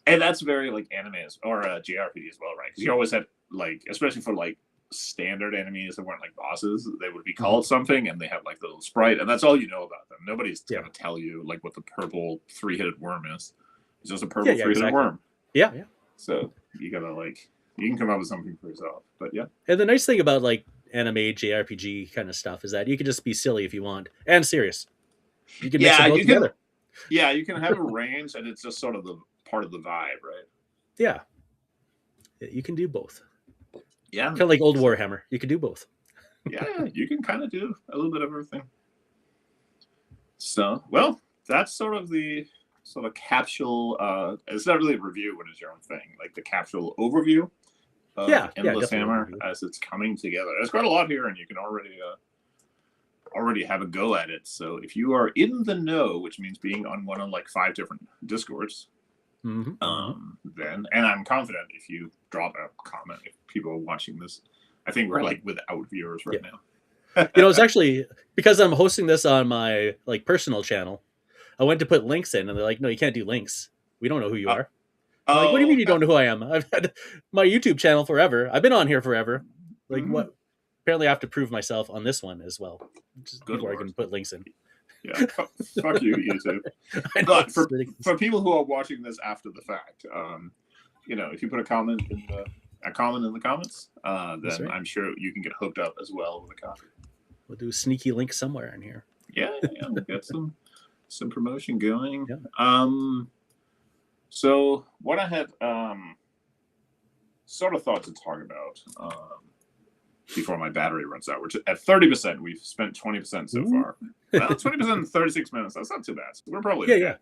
and that's very like anime or JRPG as well, right? Because you always had like, especially for like standard enemies that weren't like bosses, they would be Hmm. called something, and they have like the little sprite, and that's all you know about them. Nobody's Yeah. gonna tell you like what the purple three-headed worm is. It's just a Yeah, purple yeah, three-headed exactly. worm. Yeah, yeah. So you gotta like you can come up with something for yourself. But yeah, And the nice thing about like anime JRPG kind of stuff is that you can just be silly if you want and serious. You can mix them yeah, both together. you can have a range, and it's just sort of the part of the vibe, right? Yeah, you can do both. Yeah, Kind of like old Warhammer. You can do both. yeah, you can kind of do a little bit of everything. So, well, that's sort of the sort of capsule. It's not really a review when it's your own thing, like the capsule overview of Yeah, yeah, Endless definitely Hammer overview. as it's coming together. There's quite a lot here, and you can already have a go at it. So, if you are in the know, which means being on one of like 5 different discords, Hmm. then and I'm confident if you drop a comment, if people are watching this, I think we're like without viewers Yeah. right now. It's actually because I'm hosting this on my like personal channel. I went to put links in, and they're like, "No, you can't do links. We don't know who you Uh, are." I'm like, "What do you oh, mean you don't know who I am? I've had my YouTube channel forever. I've been on here forever. Like, mhm. what? Apparently, I have to prove myself on this one as well, just Good before I lord. can put links in." Yeah, fuck you, YouTube. I know But it's ridiculous. for people who are watching this after the fact, if you put a comment in the comments, That's then right. I'm sure you can get hooked up as well with a copy. We'll do a sneaky link somewhere in here. Yeah, yeah, we'll get some promotion going. Yeah. So what I had sort of thought to talk about before my battery runs out, which at 30%, we've spent 20% so Ooh. far. Well, 20% in 36 minutes. That's not too bad. We're probably Yeah, okay.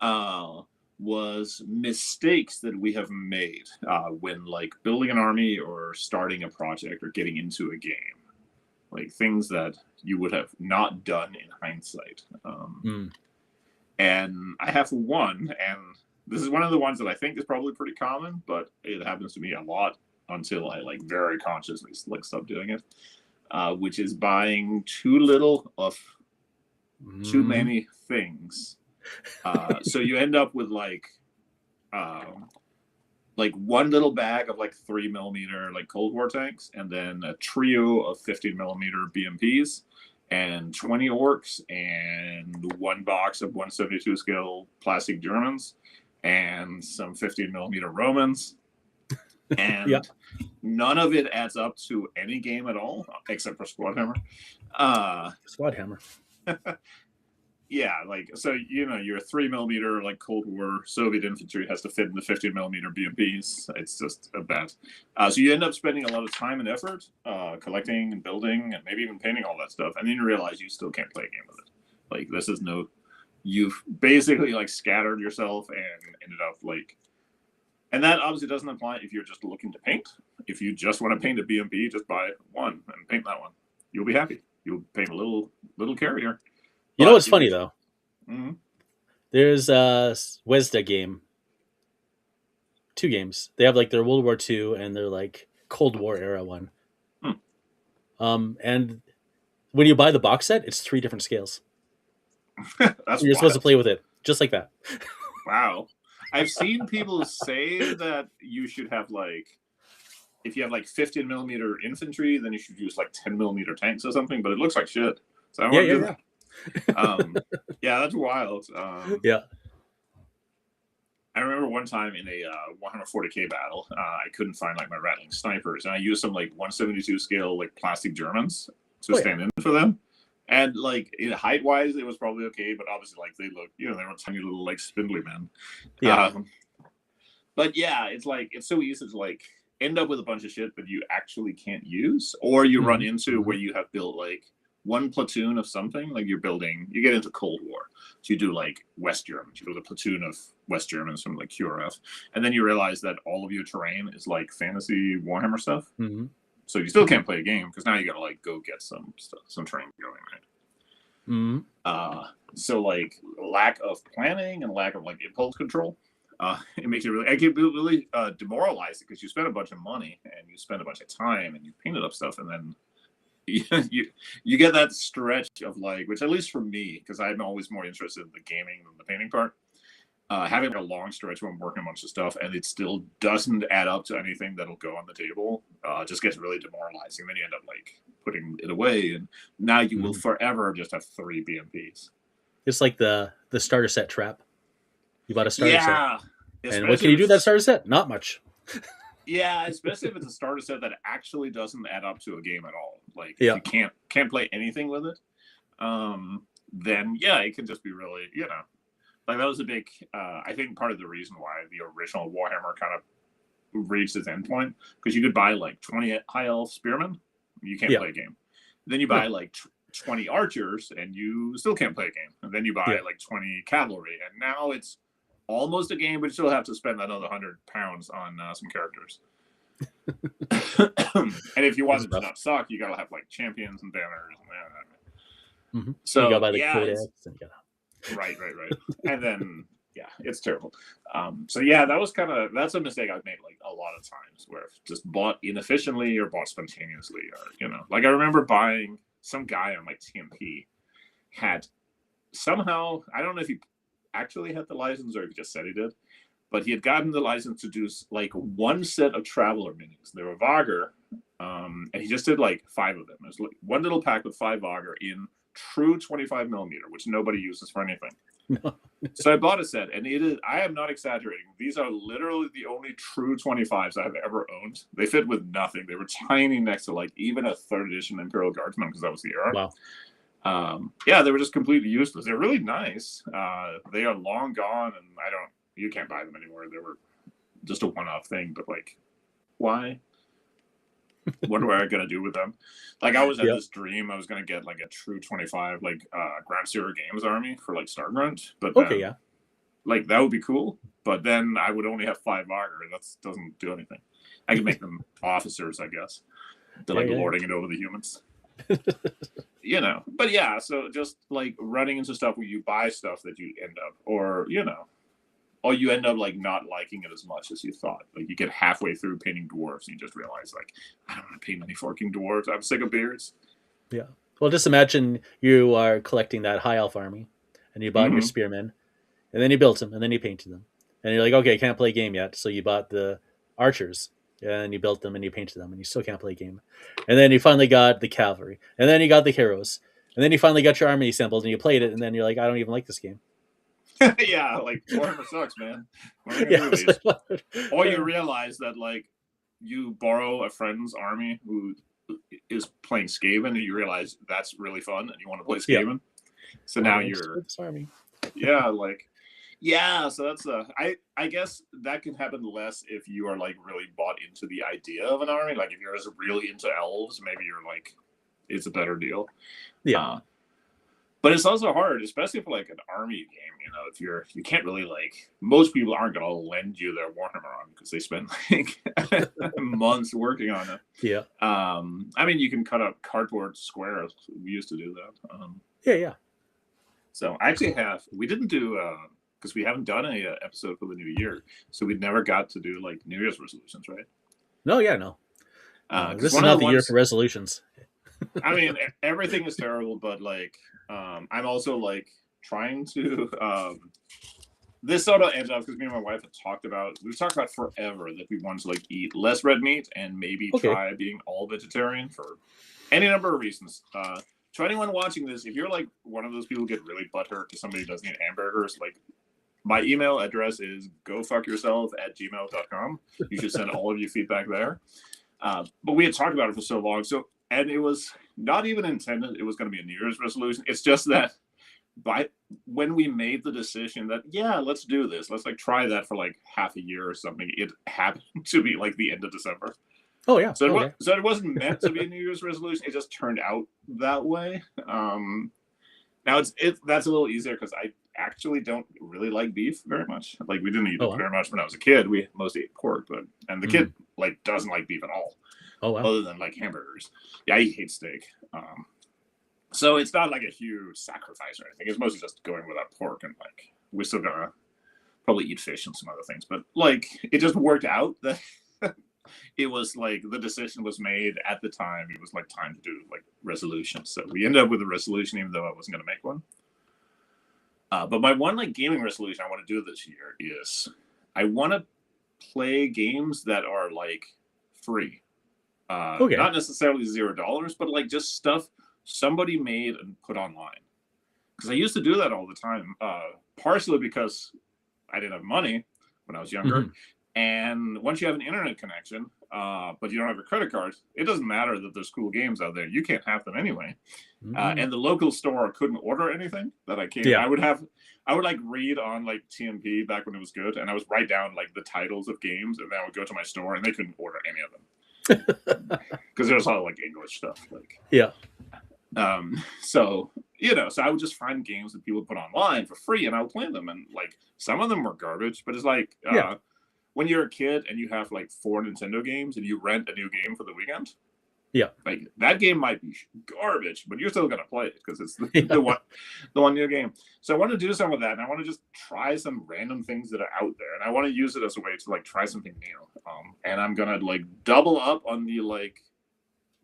yeah. Was mistakes that we have made when like building an army or starting a project or getting into a game, like things that you would have not done in hindsight. And I have one, and this is one of the ones that I think is probably pretty common, but it happens to me a lot until I like very consciously like stop doing it, which is buying too little of too many things. So you end up with like one little bag of like 3mm like Cold War tanks, and then a trio of 15mm BMPs, and 20 orcs, and one box of 172 scale plastic Germans, and some 15mm Romans, and Yeah. none of it adds up to any game at all except for Squad Hammer. Squad Hammer. Yeah, like so your 3mm like Cold War Soviet infantry has to fit in the 15mm BMPs. It's just a bet. So you end up spending a lot of time and effort collecting and building and maybe even painting all that stuff, and then you realize you still can't play a game with it. Like this is you've basically like scattered yourself and ended up like, and that obviously doesn't apply if you're just looking to paint. If you just want to paint a BMP, just buy one and paint that one. You'll be happy. You'll paint a little carrier. You know what's funny though? Mm-hmm. There's a Wesda game. 2 games. They have like their World War II and their like Cold War era one. And when you buy the box set, it's 3 different scales. That's You're supposed to play with it just like that. Wow. I've seen people say that you should have like, if you have like 15mm infantry, then you should use like 10mm tanks or something, but it looks like shit. So I don't want to do that. Yeah, that's wild. Yeah. I remember one time in a 140k battle, I couldn't find like my rattling snipers, and I used some like 172 scale like plastic Germans to stand in for them. And like height wise, it was probably okay, but obviously like they look, they were tiny little like spindly men. Yeah. But yeah, it's like it's so easy to like end up with a bunch of shit that you actually can't use, or you run into where you have built like one platoon of something, like you get into Cold War. So you do like West Germans, you build a platoon of West Germans from like QRF, and then you realize that all of your terrain is like fantasy Warhammer stuff. So you still can't play a game because now you gotta like go get some training going, right? So like lack of planning and lack of like impulse control, it makes it really demoralizing because you spend a bunch of money and you spend a bunch of time and you painted up stuff, and then you get that stretch of like, which at least for me, because I'm always more interested in the gaming than the painting part, having a long stretch where I'm working a bunch of stuff and it still doesn't add up to anything that'll go on the table, just gets really demoralizing. Then you end up like putting it away, and now you will forever just have 3 BMPs. It's like the starter set trap. You bought a starter set. And what can you do with that starter set? Not much. Yeah, especially if it's a starter set that actually doesn't add up to a game at all. Like if you can't play anything with it, then yeah, it can just be really, like that was a big I think part of the reason why the original Warhammer kind of reached its endpoint, because you could buy like 20 high elf spearmen, you can't play a game. Then you buy like 20 archers and you still can't play a game. And then you buy like 20 cavalry, and now it's almost a game, but you still have to spend another £100 on some characters. And if you want it to not suck, you gotta have like champions and banners and So you gotta buy the codex and right. And then yeah, it's terrible. So yeah, that's a mistake I've made like a lot of times where I've just bought inefficiently or bought spontaneously, or like I remember buying some guy on like TMP had somehow, I don't know if he actually had the license or if he just said he did, but he had gotten the license to do like one set of Traveler minis. They were Vogger, and he just did like 5 of them. It was like one little pack with 5 Vogger in true 25 millimeter, which nobody uses for anything. No. So I bought a set, and it is, I am not exaggerating, these are literally the only true 25s I've ever owned. They fit with nothing. They were tiny next to like even a 3rd edition Imperial Guardsman, because that was the era. Wow. Yeah, they were just completely useless. They're really nice. They are long gone, and you can't buy them anymore. They were just a one-off thing, but like, why? What am I gonna do with them? Like, I was at this dream I was gonna get like a true 25 like Ground Zero Games army for like Stargrunt, but then, like that would be cool. But then I would only have 5 Auger. That doesn't do anything. I could make them officers, I guess. They're like lording it over the humans. But yeah, so just like running into stuff where you buy stuff that you end up, or you end up like not liking it as much as you thought. Like you get halfway through painting dwarves and you just realize like, I don't want to paint any forking dwarves. I'm sick of beards. Yeah. Well, just imagine you are collecting that high elf army and you bought your spearmen and then you built them and then you painted them. And you're like, okay, I can't play game yet. So you bought the archers and you built them and you painted them and you still can't play game. And then you finally got the cavalry and then you got the heroes and then you finally got your army assembled and you played it and then you're like, I don't even like this game. Yeah, like Warhammer sucks, man. Or you realize that like you borrow a friend's army who is playing Skaven and you realize that's really fun and you want to play Skaven. So now you're army. So that's I guess that can happen less if you are like really bought into the idea of an army. Like if you're just really into elves, maybe you're like, it's a better deal. But it's also hard, especially for like an army game. If you can't really like, most people aren't gonna lend you their Warhammer army because they spend like months working on it. Yeah. I mean, you can cut up cardboard squares. We used to do that. So I actually we didn't do because we haven't done a episode for the new year, so we never got to do like New Year's resolutions, right? No. This is not the year for resolutions. I mean, everything is terrible, but like, I'm also like trying to. This sort of ends up because me and my wife we've talked about forever that we want to like eat less red meat and maybe try being all vegetarian for any number of reasons. To anyone watching this, if you're like one of those people who get really butthurt because somebody doesn't eat hamburgers, like my email address is gofuckyourself@gmail.com. You should send all of your feedback there. But we had talked about it for so long, and it was not even intended it was going to be a New Year's resolution. It's just that when we made the decision that, let's do this, let's like try that for like half a year or something, it happened to be like the end of December. Oh, yeah. So it wasn't meant to be a New Year's resolution. It just turned out that way. Now that's a little easier because I actually don't really like beef very much. Like we didn't eat it very much when I was a kid. We mostly ate pork, and the kid like doesn't like beef at all. Oh, wow. Other than like hamburgers. Yeah, he hates steak. So it's not like a huge sacrifice or anything. It's mostly just going without pork, and like we're still gonna probably eat fish and some other things. But like it just worked out that it was like the decision was made at the time. It was like time to do like resolutions. So we ended up with a resolution, even though I wasn't gonna make one. But my one like gaming resolution I want to do this year is I want to play games that are like free. Not necessarily $0, but like just stuff somebody made and put online. Because I used to do that all the time, partially because I didn't have money when I was younger. And once you have an internet connection, but you don't have a credit card, it doesn't matter that there's cool games out there. You can't have them anyway. And the local store couldn't order anything that I came. I would like read on like TMP back when it was good, and I would write down like the titles of games, and then I would go to my store, and they couldn't order any of them because there was all like English stuff. Like so so I would just find games that people put online for free, and I would play them, and like some of them were garbage, but it's like when you're a kid and you have like 4 Nintendo games and you rent a new game for the weekend, Yeah. Like that game might be garbage, but you're still gonna play it because it's Yeah. the one new game. So I want to do some of that, and I want to just try some random things that are out there, and I want to use it as a way to like try something new. And I'm gonna like double up on the like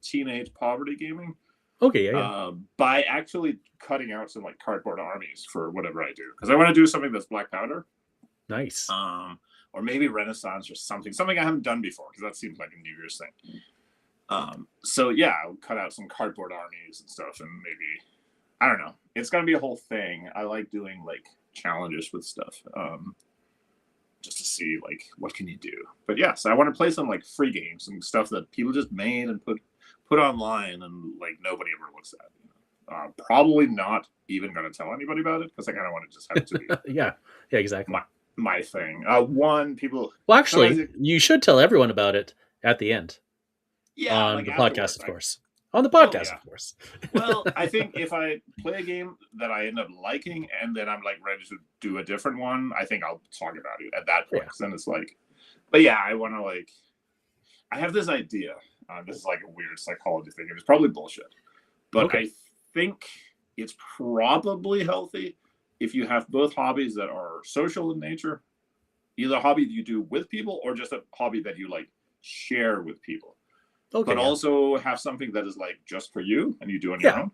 teenage poverty gaming Okay. Yeah. Yeah. by actually cutting out some like cardboard armies for whatever I do because I want to do something that's black powder, Nice. or maybe Renaissance or something I haven't done before because that seems like a New Year's thing. So yeah, I'll cut out some cardboard armies and stuff, and maybe I don't know. It's gonna be a whole thing. I like doing like challenges with stuff, just to see like what can you do. But yeah, so I want to play some like free games and stuff that people just made and put online, and like nobody ever looks at. Probably not even gonna tell anybody about it because I kind of want to just have it to be Yeah. Yeah. Exactly. my thing. One people. Well, actually, you should tell everyone about it at the end Yeah, on like the afterwards, podcast, of course. On the podcast, yeah. of course. Well, I think if I play a game that I end up liking and then I'm like ready to do a different one, I think I'll talk about it at that point. Yeah. Then it's like, but yeah, I want to like, I have this idea. This is like a weird psychology thing. It's probably bullshit, but Okay. I think it's probably healthy if you have both hobbies that are social in nature, either a hobby that you do with people or just a hobby that you like share with people. Okay. But Yeah. also have something that is like just for you and you do on your Yeah. own.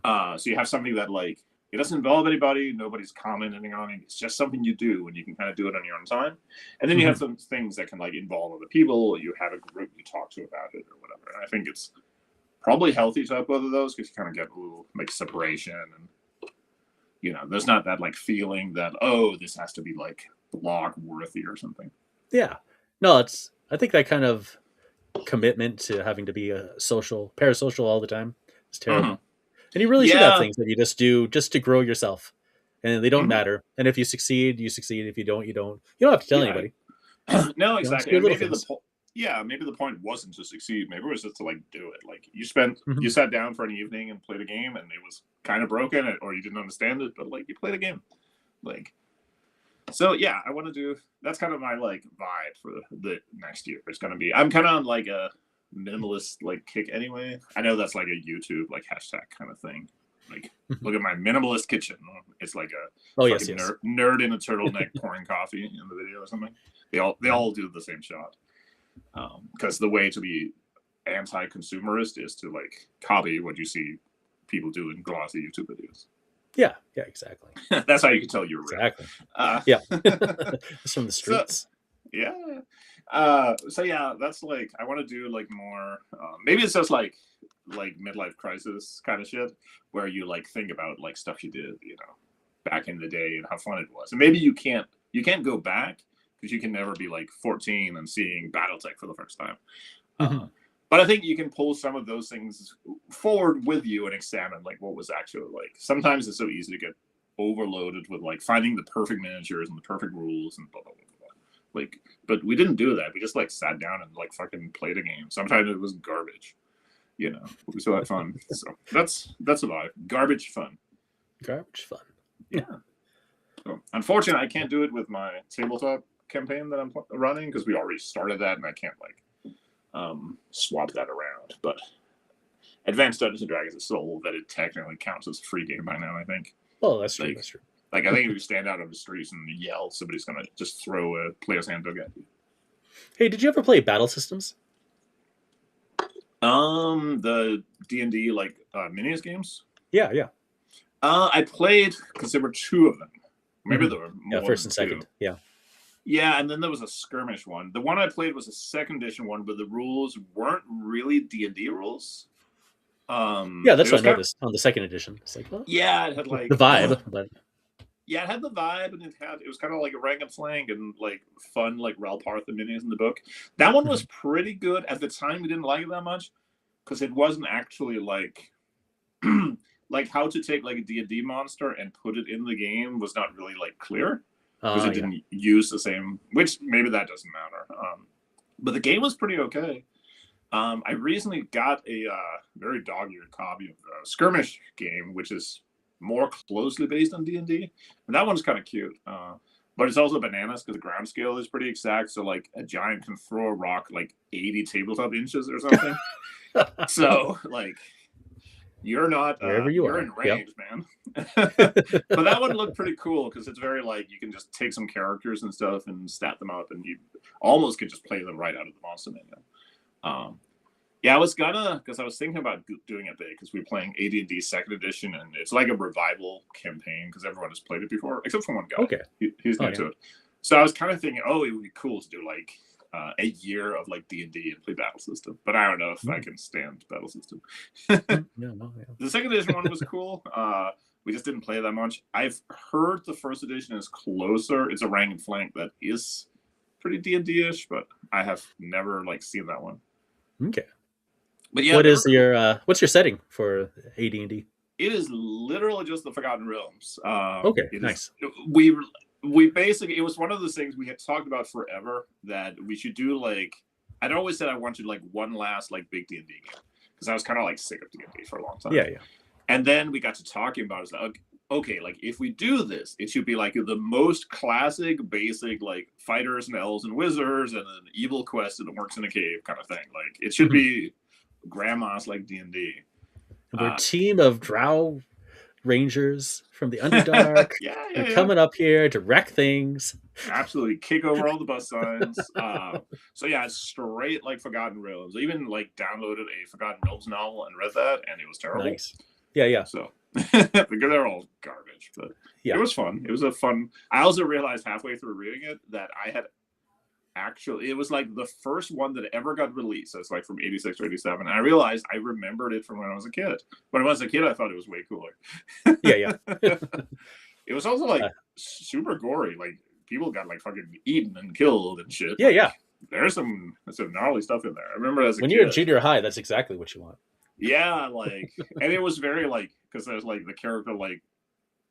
Mhm. So you have something that like it doesn't involve anybody, nobody's commenting on it. It's just something you do and you can kind of do it on your own time. And then you have some things that can like involve other people. You have a group you talk to about it or whatever. And I think it's probably healthy to have both of those because you kind of get a little like separation and there's not that like feeling that this has to be like blog worthy or something. Yeah. No, I think that kind of commitment to having to be a parasocial all the time is terrible. And you really should have Yeah. things that you just do just to grow yourself. And they don't Mhm. matter. And if you succeed, you succeed. If you don't, you don't. You don't have to tell Yeah. anybody. No, just exactly. do And little maybe things. maybe the point wasn't to succeed. Maybe it was just to like do it. Like you Mhm. sat down for an evening and played a game, and it was kind of broken, or you didn't understand it, but like you played a game. Like, so yeah, I want to do. That's kind of my like vibe for the next year. It's gonna be. I'm kind of on like a minimalist like kick anyway. I know that's like a YouTube like hashtag kind of thing. Like, look at my minimalist kitchen. It's like a Oh, yes, fucking yes. nerd in a turtleneck pouring coffee in the video or something. They all do the same shot. Because the way to be anti-consumerist is to like copy what you see people do in glossy YouTube videos. Yeah, yeah, exactly. That's how you can tell you're real. Exactly. Uh, Yeah. It's from the streets. yeah. So yeah, that's like I want to do like more. Maybe it's just like midlife crisis kind of shit, where you like think about like stuff you did, back in the day and how fun it was. And maybe you can't go back because you can never be like 14 and seeing BattleTech for the first time. Mhm. But I think you can pull some of those things forward with you and examine like what was actually like. Sometimes it's so easy to get overloaded with like finding the perfect miniatures and the perfect rules and blah blah blah blah. Like, but we didn't do that. We just like sat down and like fucking played a game. Sometimes it was garbage, but we still had fun. So that's a vibe. Garbage fun. Garbage fun. Yeah. So, unfortunately, I can't do it with my tabletop campaign that I'm running because we already started that and I can't like swap that around. But Advanced Dungeons and Dragons is so old that it technically counts as a free game by now, I think. Oh, that's true. Like- That's true. Like, I think if you stand out on the streets and yell, somebody's going to just throw a player's handbook at you. Hey, did you ever play Battle Systems? The D&D, like, minis games? Yeah, yeah. I played, because there were two of them. Maybe there were more Yeah, first and than two. second. Yeah. Yeah, and then there was a skirmish one. The one I played was a second edition one, but the rules weren't really D&D rules. Yeah, that's it was what I kind of- noticed on the second edition. It's like, well, Yeah, it had like the vibe, but Yeah, it had the vibe, and it was kind of like a rank and flank and like fun, like Ral Parth the minis in the book. That one was pretty good at the time. We didn't like it that much because it wasn't actually like like how to take like a D&D monster and put it in the game was not really like clear because it yeah. didn't use the same. Which maybe that doesn't matter. But the game was pretty okay. I recently got a very dog-eared copy of the Skirmish game, which is more closely based on D&D, and that one's kind of cute. But but it's also bananas because the ground scale is pretty exact. So like a giant can throw a rock like 80 tabletop inches or something. So like you're not Wherever you you're are. in Yep. range, man. But that one looked pretty cool because it's very like you can just take some characters and stuff and stat them up, and you almost could just play them right out of the monster menu. Yeah, I was gonna because I was thinking about doing it big because we're playing AD&D Second Edition, and it's like a revival campaign because everyone has played it before except for one guy. Okay. He's new to it. So I was kind of thinking, oh, it would be cool to do like a year of like D&D and play Battle System, but I don't know if I can stand Battle System. No. The Second Edition one was cool. We just didn't play that much. I've heard the First Edition is closer. It's a rank and flank that is pretty D&D-ish, but I have never like seen that one. Okay. But yeah, what's your setting for AD&D? It is literally just the Forgotten Realms. Okay, nice. We basically, it was one of those things we had talked about forever that we should do. Like, I'd always said I wanted like one last like big D&D game because I was kind of like sick of D&D for a long time. Yeah. And then we got to talking about it. Like, okay, like if we do this, it should be like the most classic, basic, like fighters and elves and wizards and an evil quest that works in a cave kind of thing. Like it should be grandma's like D&D. We're a team of drow rangers from the Underdark. yeah. Coming up here to wreck things. Absolutely, kick over all the bus signs. So yeah, it's straight like Forgotten Realms. I even like downloaded a Forgotten Realms novel and read that, and it was terrible. Nice. Yeah. So because they're all garbage, but yeah, it was fun. It was a fun. I also realized halfway through reading it that I had it was like the first one that ever got released. So it's like from 86 or 87. And I realized I remembered it from when I was a kid. When I was a kid, I thought it was way cooler. Yeah. It was also like super gory. Like people got like fucking eaten and killed and shit. Yeah. There's some gnarly stuff in there. I remember as a when kid. You're in junior high, that's exactly what you want. Yeah, like, and it was very like, because there's like the character, like,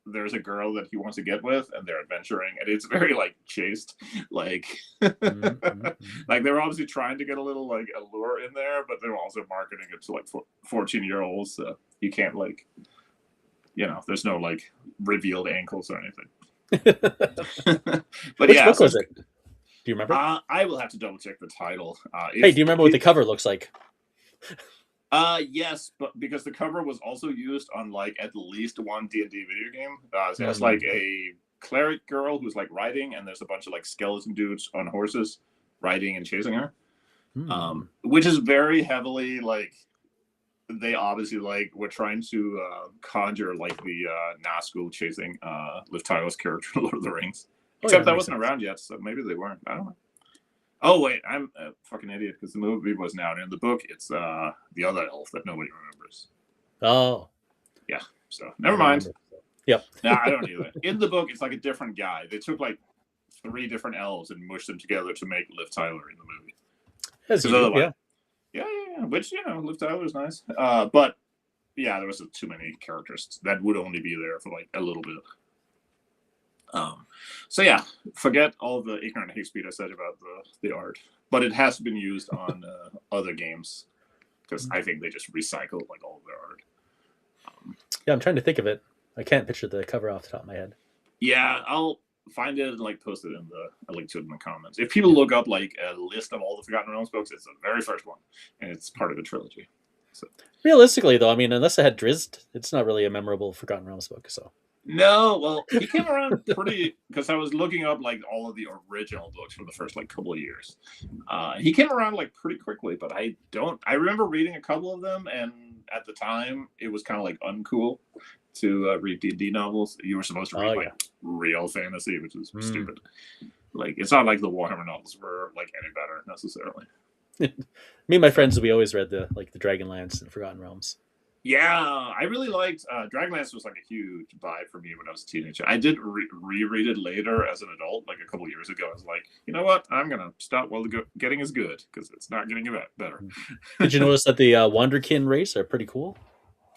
there's a girl that he wants to get with, and they're adventuring, and it's very like chaste, like, like they were obviously trying to get a little like allure in there, but they're also marketing it to like 14-year-olds, so you can't like, there's no like revealed ankles or anything. But which book was it? Do you remember? I will have to double check the title. Hey, do you remember what the cover looks like? Yes, but because the cover was also used on like at least one D&D video game. So it's like a cleric girl who's like riding, and there's a bunch of like skeleton dudes on horses riding and chasing her, which is very heavily like they obviously like were trying to conjure like the Nazgul chasing Liv Tyler's character in Lord of the Rings. Except that wasn't around yet, so maybe they weren't. I don't know. Oh wait, I'm a fucking idiot because the movie wasn't out. In the book, it's the other elf that nobody remembers. Oh, yeah. So never mind. Yep. No, I don't either. In the book, it's like a different guy. They took like 3 different elves and mushed them together to make Liv Tyler in the movie. As you do, yeah. Which Liv Tyler's nice. But yeah, there was too many characters that would only be there for like a little bit. So yeah, forget all the ignorant hate speed I said about the art, but it has been used on other games because I think they just recycled like all of their art. Yeah, I'm trying to think of it. I can't picture the cover off the top of my head. Yeah, I'll find it and like post it a link to it in the comments. If people look up like a list of all the Forgotten Realms books, it's the very first one, and it's part of a trilogy. So realistically, though, I mean, unless it had Drizzt, it's not really a memorable Forgotten Realms book. So. No, well, he came around pretty because I was looking up like all of the original books for the first like couple of years. He came around like pretty quickly, but I remember reading a couple of them, and at the time it was kind of like uncool to read D&D novels. You were supposed to read like real fantasy, which is stupid. Like it's not like the Warhammer novels were like any better necessarily. Me and my friends, we always read the Dragonlance and Forgotten Realms. Yeah, I really liked Dragonlance. Was like a huge buy for me when I was a teenager. I did reread it later as an adult, like a couple years ago. I was like, you know what? I'm gonna stop while the getting is good because it's not getting better. Did you notice that the Wanderkin race are pretty cool?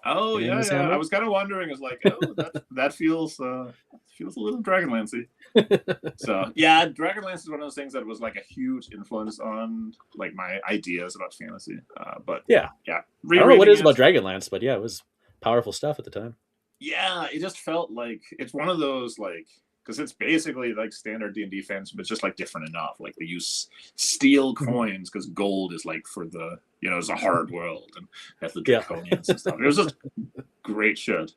Oh yeah. I was kind of wondering. I was like, oh, that feels a little Dragonlance-y. So yeah, Dragonlance is one of those things that was like a huge influence on like my ideas about fantasy. But yeah. I don't know what it is about Dragonlance, but yeah, it was powerful stuff at the time. Yeah, it just felt like it's one of those like because it's basically like standard D&D fantasy, but it's just like different enough. Like they use steel coins because gold is like for the, you know, it's a hard world and has the draconians and stuff. It was just great shit.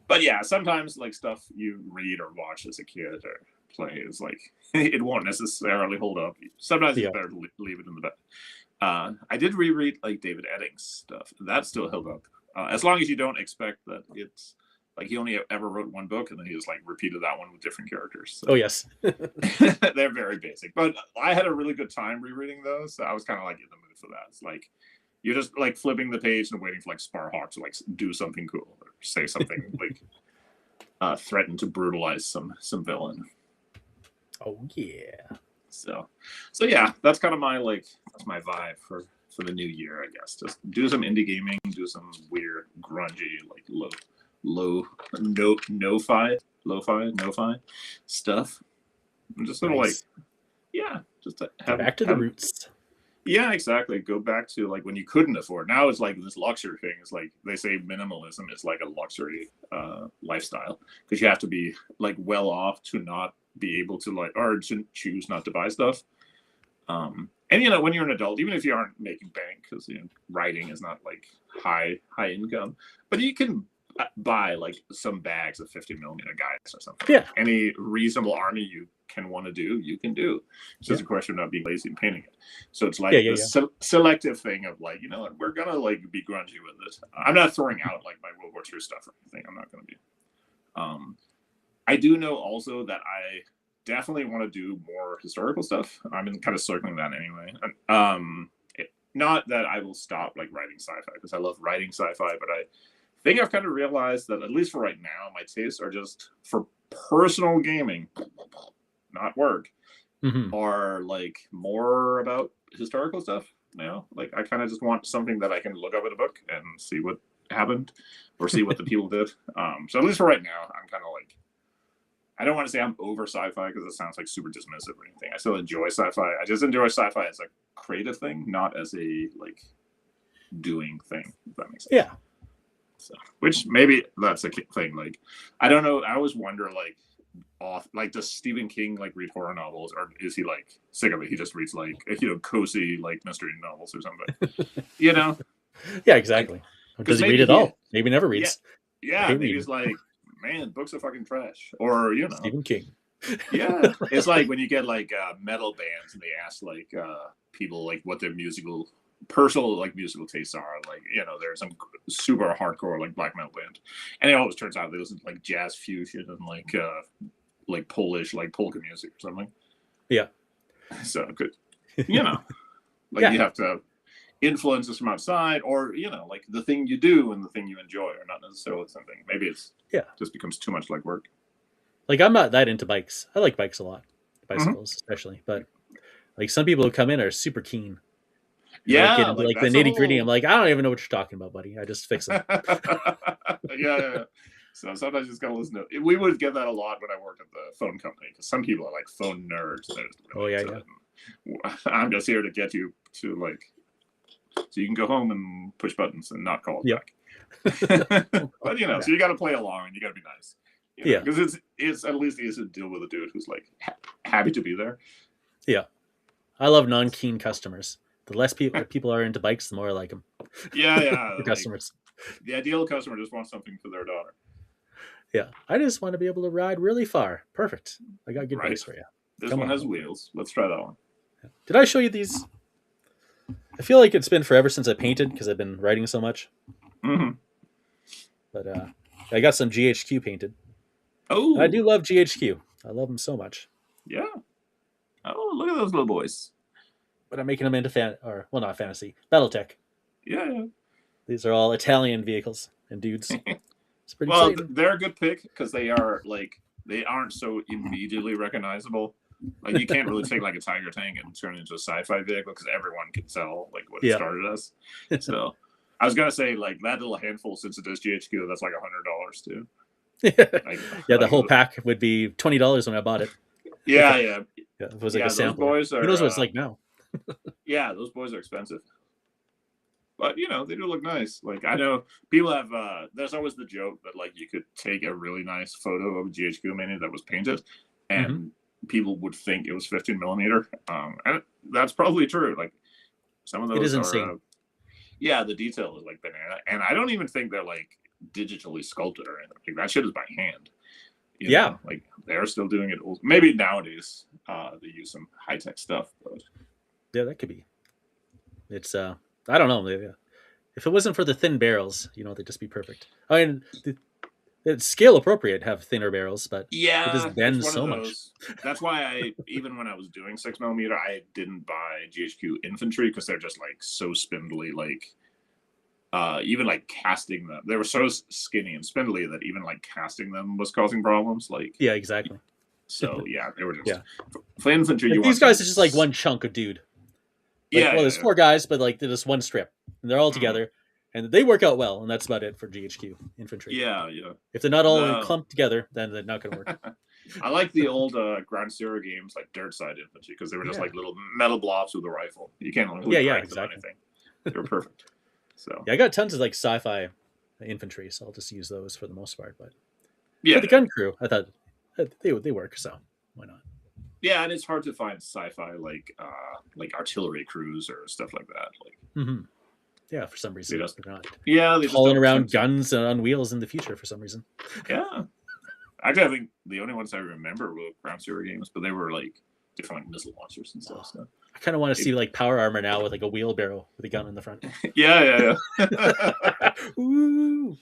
But yeah, sometimes like stuff you read or watch as a kid or play is like it won't necessarily hold up. Sometimes it's better to leave it in the back. I did reread like David Eddings stuff. That still held up. As long as you don't expect that it's like he only ever wrote one book and then he just like repeated that one with different characters. So. Oh yes. They're very basic. But I had a really good time rereading those. So I was kind of like in the mood for that. It's like you're just like flipping the page and waiting for like Sparhawk to like do something cool or say something like threaten to brutalize some villain. Oh yeah. So yeah, that's kind of my that's my vibe for the new year, I guess. Just do some indie gaming, do some weird grungy like lo-fi stuff. And just sort of like just to have back to the roots. Yeah, exactly. Go back to like when you couldn't afford. Now it's like this luxury thing. It's like they say minimalism is like a luxury lifestyle because you have to be like well off to not be able to like or to choose not to buy stuff. And you know when you're an adult, even if you aren't making bank, because you know writing is not like high income, but you can buy like some bags of 50mm guides or something. Yeah. Any reasonable army you can want to do, you can do. It's just a question of not being lazy and painting it. So it's like selective thing of like, you know what, we're gonna like be grungy with it. I'm not throwing out like my World War II stuff or anything. I'm not gonna be. I do know also that I definitely want to do more historical stuff. I'm kind of circling that anyway. Not that I will stop like writing sci-fi because I love writing sci-fi, but I think I've kind of realized that at least for right now, my tastes are just for personal gaming, not work, are like more about historical stuff. You know, like I kind of just want something that I can look up in a book and see what happened or see what the people did. So at least for right now, I'm kind of like, I don't want to say I'm over sci-fi because it sounds like super dismissive or anything. I still enjoy sci-fi. I just enjoy sci-fi as a creative thing, not as a like doing thing, if that makes sense. Yeah. So, which maybe that's a thing. Like, I don't know. I always wonder, like, does Stephen King like read horror novels, or is he like sick of it? He just reads like cozy like mystery novels or something. You know? Yeah, exactly. Does he read it all? Maybe never reads. Yeah, maybe he's like, man, books are fucking trash. Or you know, Stephen King. Yeah, it's like when you get like metal bands and they ask like people like what their personal like musical tastes are. Like, you know, there's some super hardcore like black metal band, and it always turns out they listen to like jazz fusion and like Polish like polka music or something. Yeah. So good, you know, like you have to influences from outside, or you know, like the thing you do and the thing you enjoy are not necessarily something. Maybe it's just becomes too much like work. Like I'm not that into bikes. I like bikes a lot, bicycles especially, but like some people who come in are super keen. Yeah, get into, like the nitty gritty. I'm like, I don't even know what you're talking about, buddy. I just fix them. yeah. So sometimes you just gotta listen to it. We would get that a lot when I worked at the phone company because some people are like phone nerds. I'm just here to get you to like, so you can go home and push buttons and not call it back. But you know, so you got to play along and you got to be nice. You know, because it's at least easy to deal with a dude who's like happy to be there. Yeah, I love non-keen customers. The less people are into bikes, the more I like them. Yeah. The customers. The ideal customer just wants something for their daughter. Yeah, I just want to be able to ride really far. Perfect. I got good bikes for you. This one has wheels. Let's try that one. Did I show you these? I feel like it's been forever since I painted because I've been writing so much. But I got some GHQ painted. Oh, I do love GHQ. I love them so much. Yeah. Oh, look at those little boys. But I'm making them into not fantasy, BattleTech. Yeah. These are all Italian vehicles and dudes. It's pretty exciting. They're a good pick because they are like they aren't so immediately recognizable. Like you can't really take like a Tiger Tank and turn it into a sci-fi vehicle because everyone can tell like what it started as. So I was gonna say like that little handful, since it is GHQ, that's like $100 too. The whole pack would be $20 when I bought it. Yeah. It was like a sample. Those boys are, who knows what it's like now? Yeah, those boys are expensive. but they do look nice. Like I know people have. There's always the joke that like you could take a really nice photo of a GHQ mini that was painted, Hmm. and people would think it was 15 millimeter. And that's probably true. Like some of It is those are. insane. Yeah, the detail is like banana, and I don't even think they're like digitally sculpted or anything. Like, that shit is by hand. Yeah, Like they're still doing it. Maybe nowadays they use some high tech stuff, but yeah, that could be. It's I don't know. If it wasn't for the thin barrels, they'd just be perfect. I mean, it's scale appropriate to have thinner barrels, but it yeah, just it's bends one of so much. those. That's why even when I was doing 6 millimeter, I didn't buy GHQ infantry because they're just like so spindly. Like even like casting them, they were so skinny and spindly that even like casting them was causing problems. Like Yeah, exactly. so, yeah, they were just Yeah, for infantry. like You these want guys something. are just like one chunk of dude. Like, Yeah, well, yeah, there's yeah. four guys, but like they're just one strip, and they're all Mhm. together, and they work out well, and that's about it for GHQ infantry. Yeah, yeah. If they're not all The clumped together, then they're not going to work. I like the old Ground Zero games like Dirt Side Infantry because they were just Yeah, like little metal blobs with a rifle. You can't really yeah, break them or exactly. anything. They were perfect. So Yeah, I got tons of like sci-fi infantry, so I'll just use those for the most part. But for yeah, the gun crew, I thought they work, so why not? yeah, and it's hard to find sci-fi like artillery crews or stuff like that. Like Hmm. Yeah, for some they reason just they're not they just hauling don't around tend to. guns on wheels in the future for some reason. Yeah, actually, I think the only ones I remember were Ground Zero games, but they were like different like missile launchers and stuff. So I kind of want to see like power armor now with like a wheelbarrow with a gun in the front. yeah, yeah. Ooh.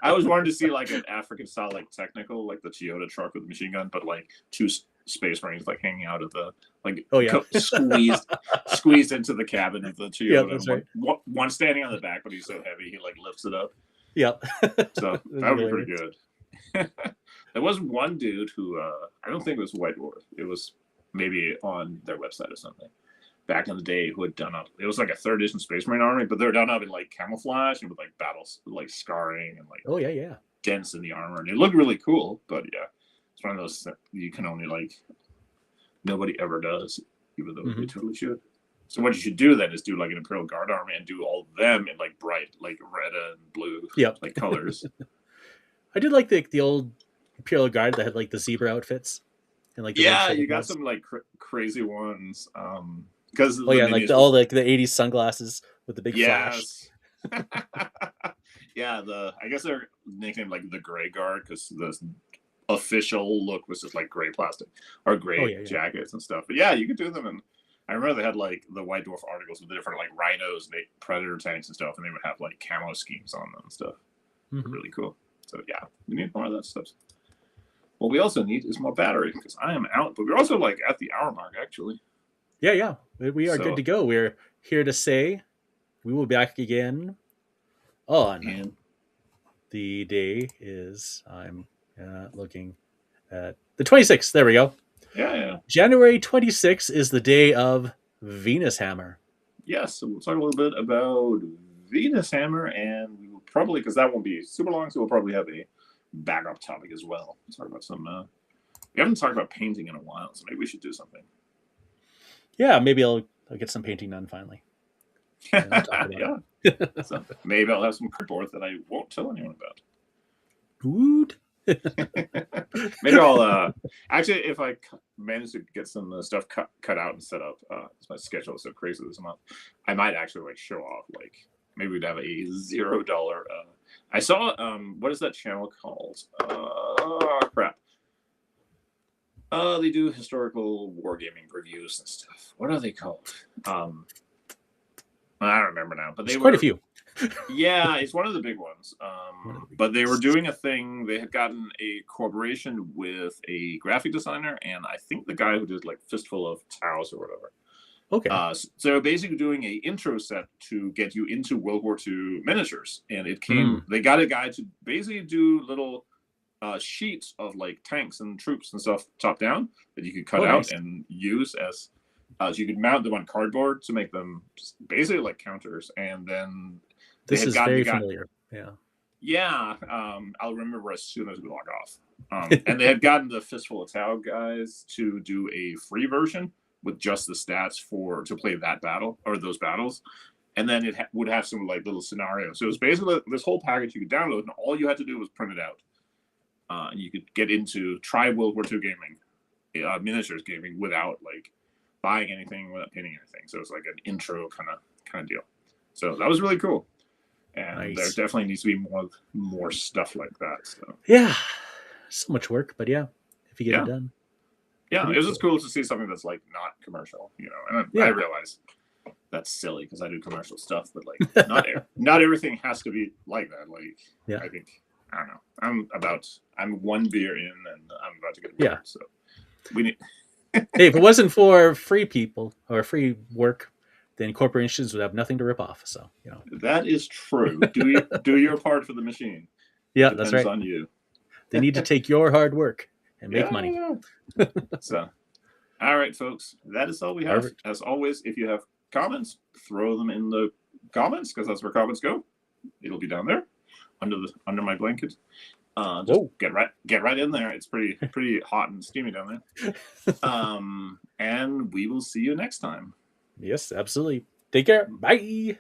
I was wanting to see like an African style, like technical, like the Toyota truck with the machine gun, but like two space marines like hanging out of the like Oh yeah, squeezed into the cabin of the yeah, Toyota. that's right. One standing on the back, but he's so heavy he like lifts it up. Yeah, So that'd that be would be pretty hilarious. good. There was one dude who I don't think it was White Dwarf. It was maybe on their website or something. Back in the day, who had done up, it was like a third edition Space Marine army, but they're done up in like camouflage and with like battles, like scarring and like Oh yeah, yeah. dents in the armor, and it looked really cool. But yeah, it's one of those that you can only like nobody ever does, even though they Hmm. totally should. So what you should do then is do like an Imperial Guard army and do all of them in like bright, like red and blue, Yep. like colors. I did like the old Imperial Guard that had like the zebra outfits and like the red Yeah, shoulder you got pads. some like crazy ones. Because Oh the yeah, like minis all was like the '80s sunglasses with the big flash. yes. Yeah, I guess they're nicknamed like the Gray Guard because the official look was just like gray plastic or Oh gray yeah, yeah. jackets and stuff. But yeah, you could do them. And I remember they had like the White Dwarf articles with the different like rhinos and predator tanks and stuff, and they would have like camo schemes on them and stuff. Hmm. Really cool. So yeah, we need more of that stuff. What we also need is more battery because I am out, but we're also like at the hour mark actually. Yeah, yeah. We are good So to go. We're here to say we will be back again on and the day is I'm looking at the 26th. There we go. yeah, yeah. January 26th is the day of Venus Hammer. Yes, so we'll talk a little bit about Venus Hammer, and we will probably, because that won't be super long, so we'll probably have a backup topic as well. We'll talk about some. We haven't talked about painting in a while, so maybe we should do something. Yeah, maybe I'll get some painting done finally. And I'll talk about Yeah, it. so maybe I'll have some cardboard that I won't tell anyone about. Woot. Maybe I'll actually, if I manage to get some stuff cut out and set up, my schedule is so crazy this month, I might actually like show off. Like maybe we'd have a $0. I saw what is that channel called? Crap. They do historical wargaming reviews and stuff. What are they called? I don't remember now, but they There's were quite a few. yeah, it's one of the big ones. One of the big But they were ones. doing a thing. They had gotten a cooperation with a graphic designer, and I think the guy who did like Fistful of Taos or whatever. Okay. So basically, doing a intro set to get you into World War II miniatures, and it came. Mm. They got a guy to basically do little sheets of like tanks and troops and stuff top down that you could cut Oh, out nice. and use as. So you could mount them on cardboard to make them basically like counters, and then they This had is gotten very the guy. familiar. Yeah. Yeah, I'll remember as soon as we log off. And they had gotten the Fistful of Tau guys to do a free version with just the stats to play that battle or those battles. and then it would have some like little scenarios. So it was basically this whole package you could download, and all you had to do was print it out. And you could try World War II gaming, miniatures gaming without like buying anything, without painting anything. So it's like an intro kind of deal. So that was really cool. And Nice. there definitely needs to be more stuff like that. So yeah, so much work, but yeah, if you get Yeah. it done. yeah, Pretty it was just cool to see something that's like not commercial, you know. And Yeah. I realize that's silly because I do commercial stuff, but like not everything has to be like that. Like Yeah. I think I don't know. I'm one beer in and I'm about to get a beer. Yeah. So we need Hey, if it wasn't for free people or free work, then corporations would have nothing to rip off. So, you know. that is true. Do your part for the machine. Yeah, It that's depends right. on you. They need to take your hard work and make Yeah, money. yeah. So, all right, folks, that is all we have. Perfect. As always, if you have comments, throw them in the comments because that's where comments go. It'll be down there under my blanket. Just Whoa. get right in there. It's pretty hot and steamy down there. And we will see you next time. Yes, absolutely. Take care. Bye.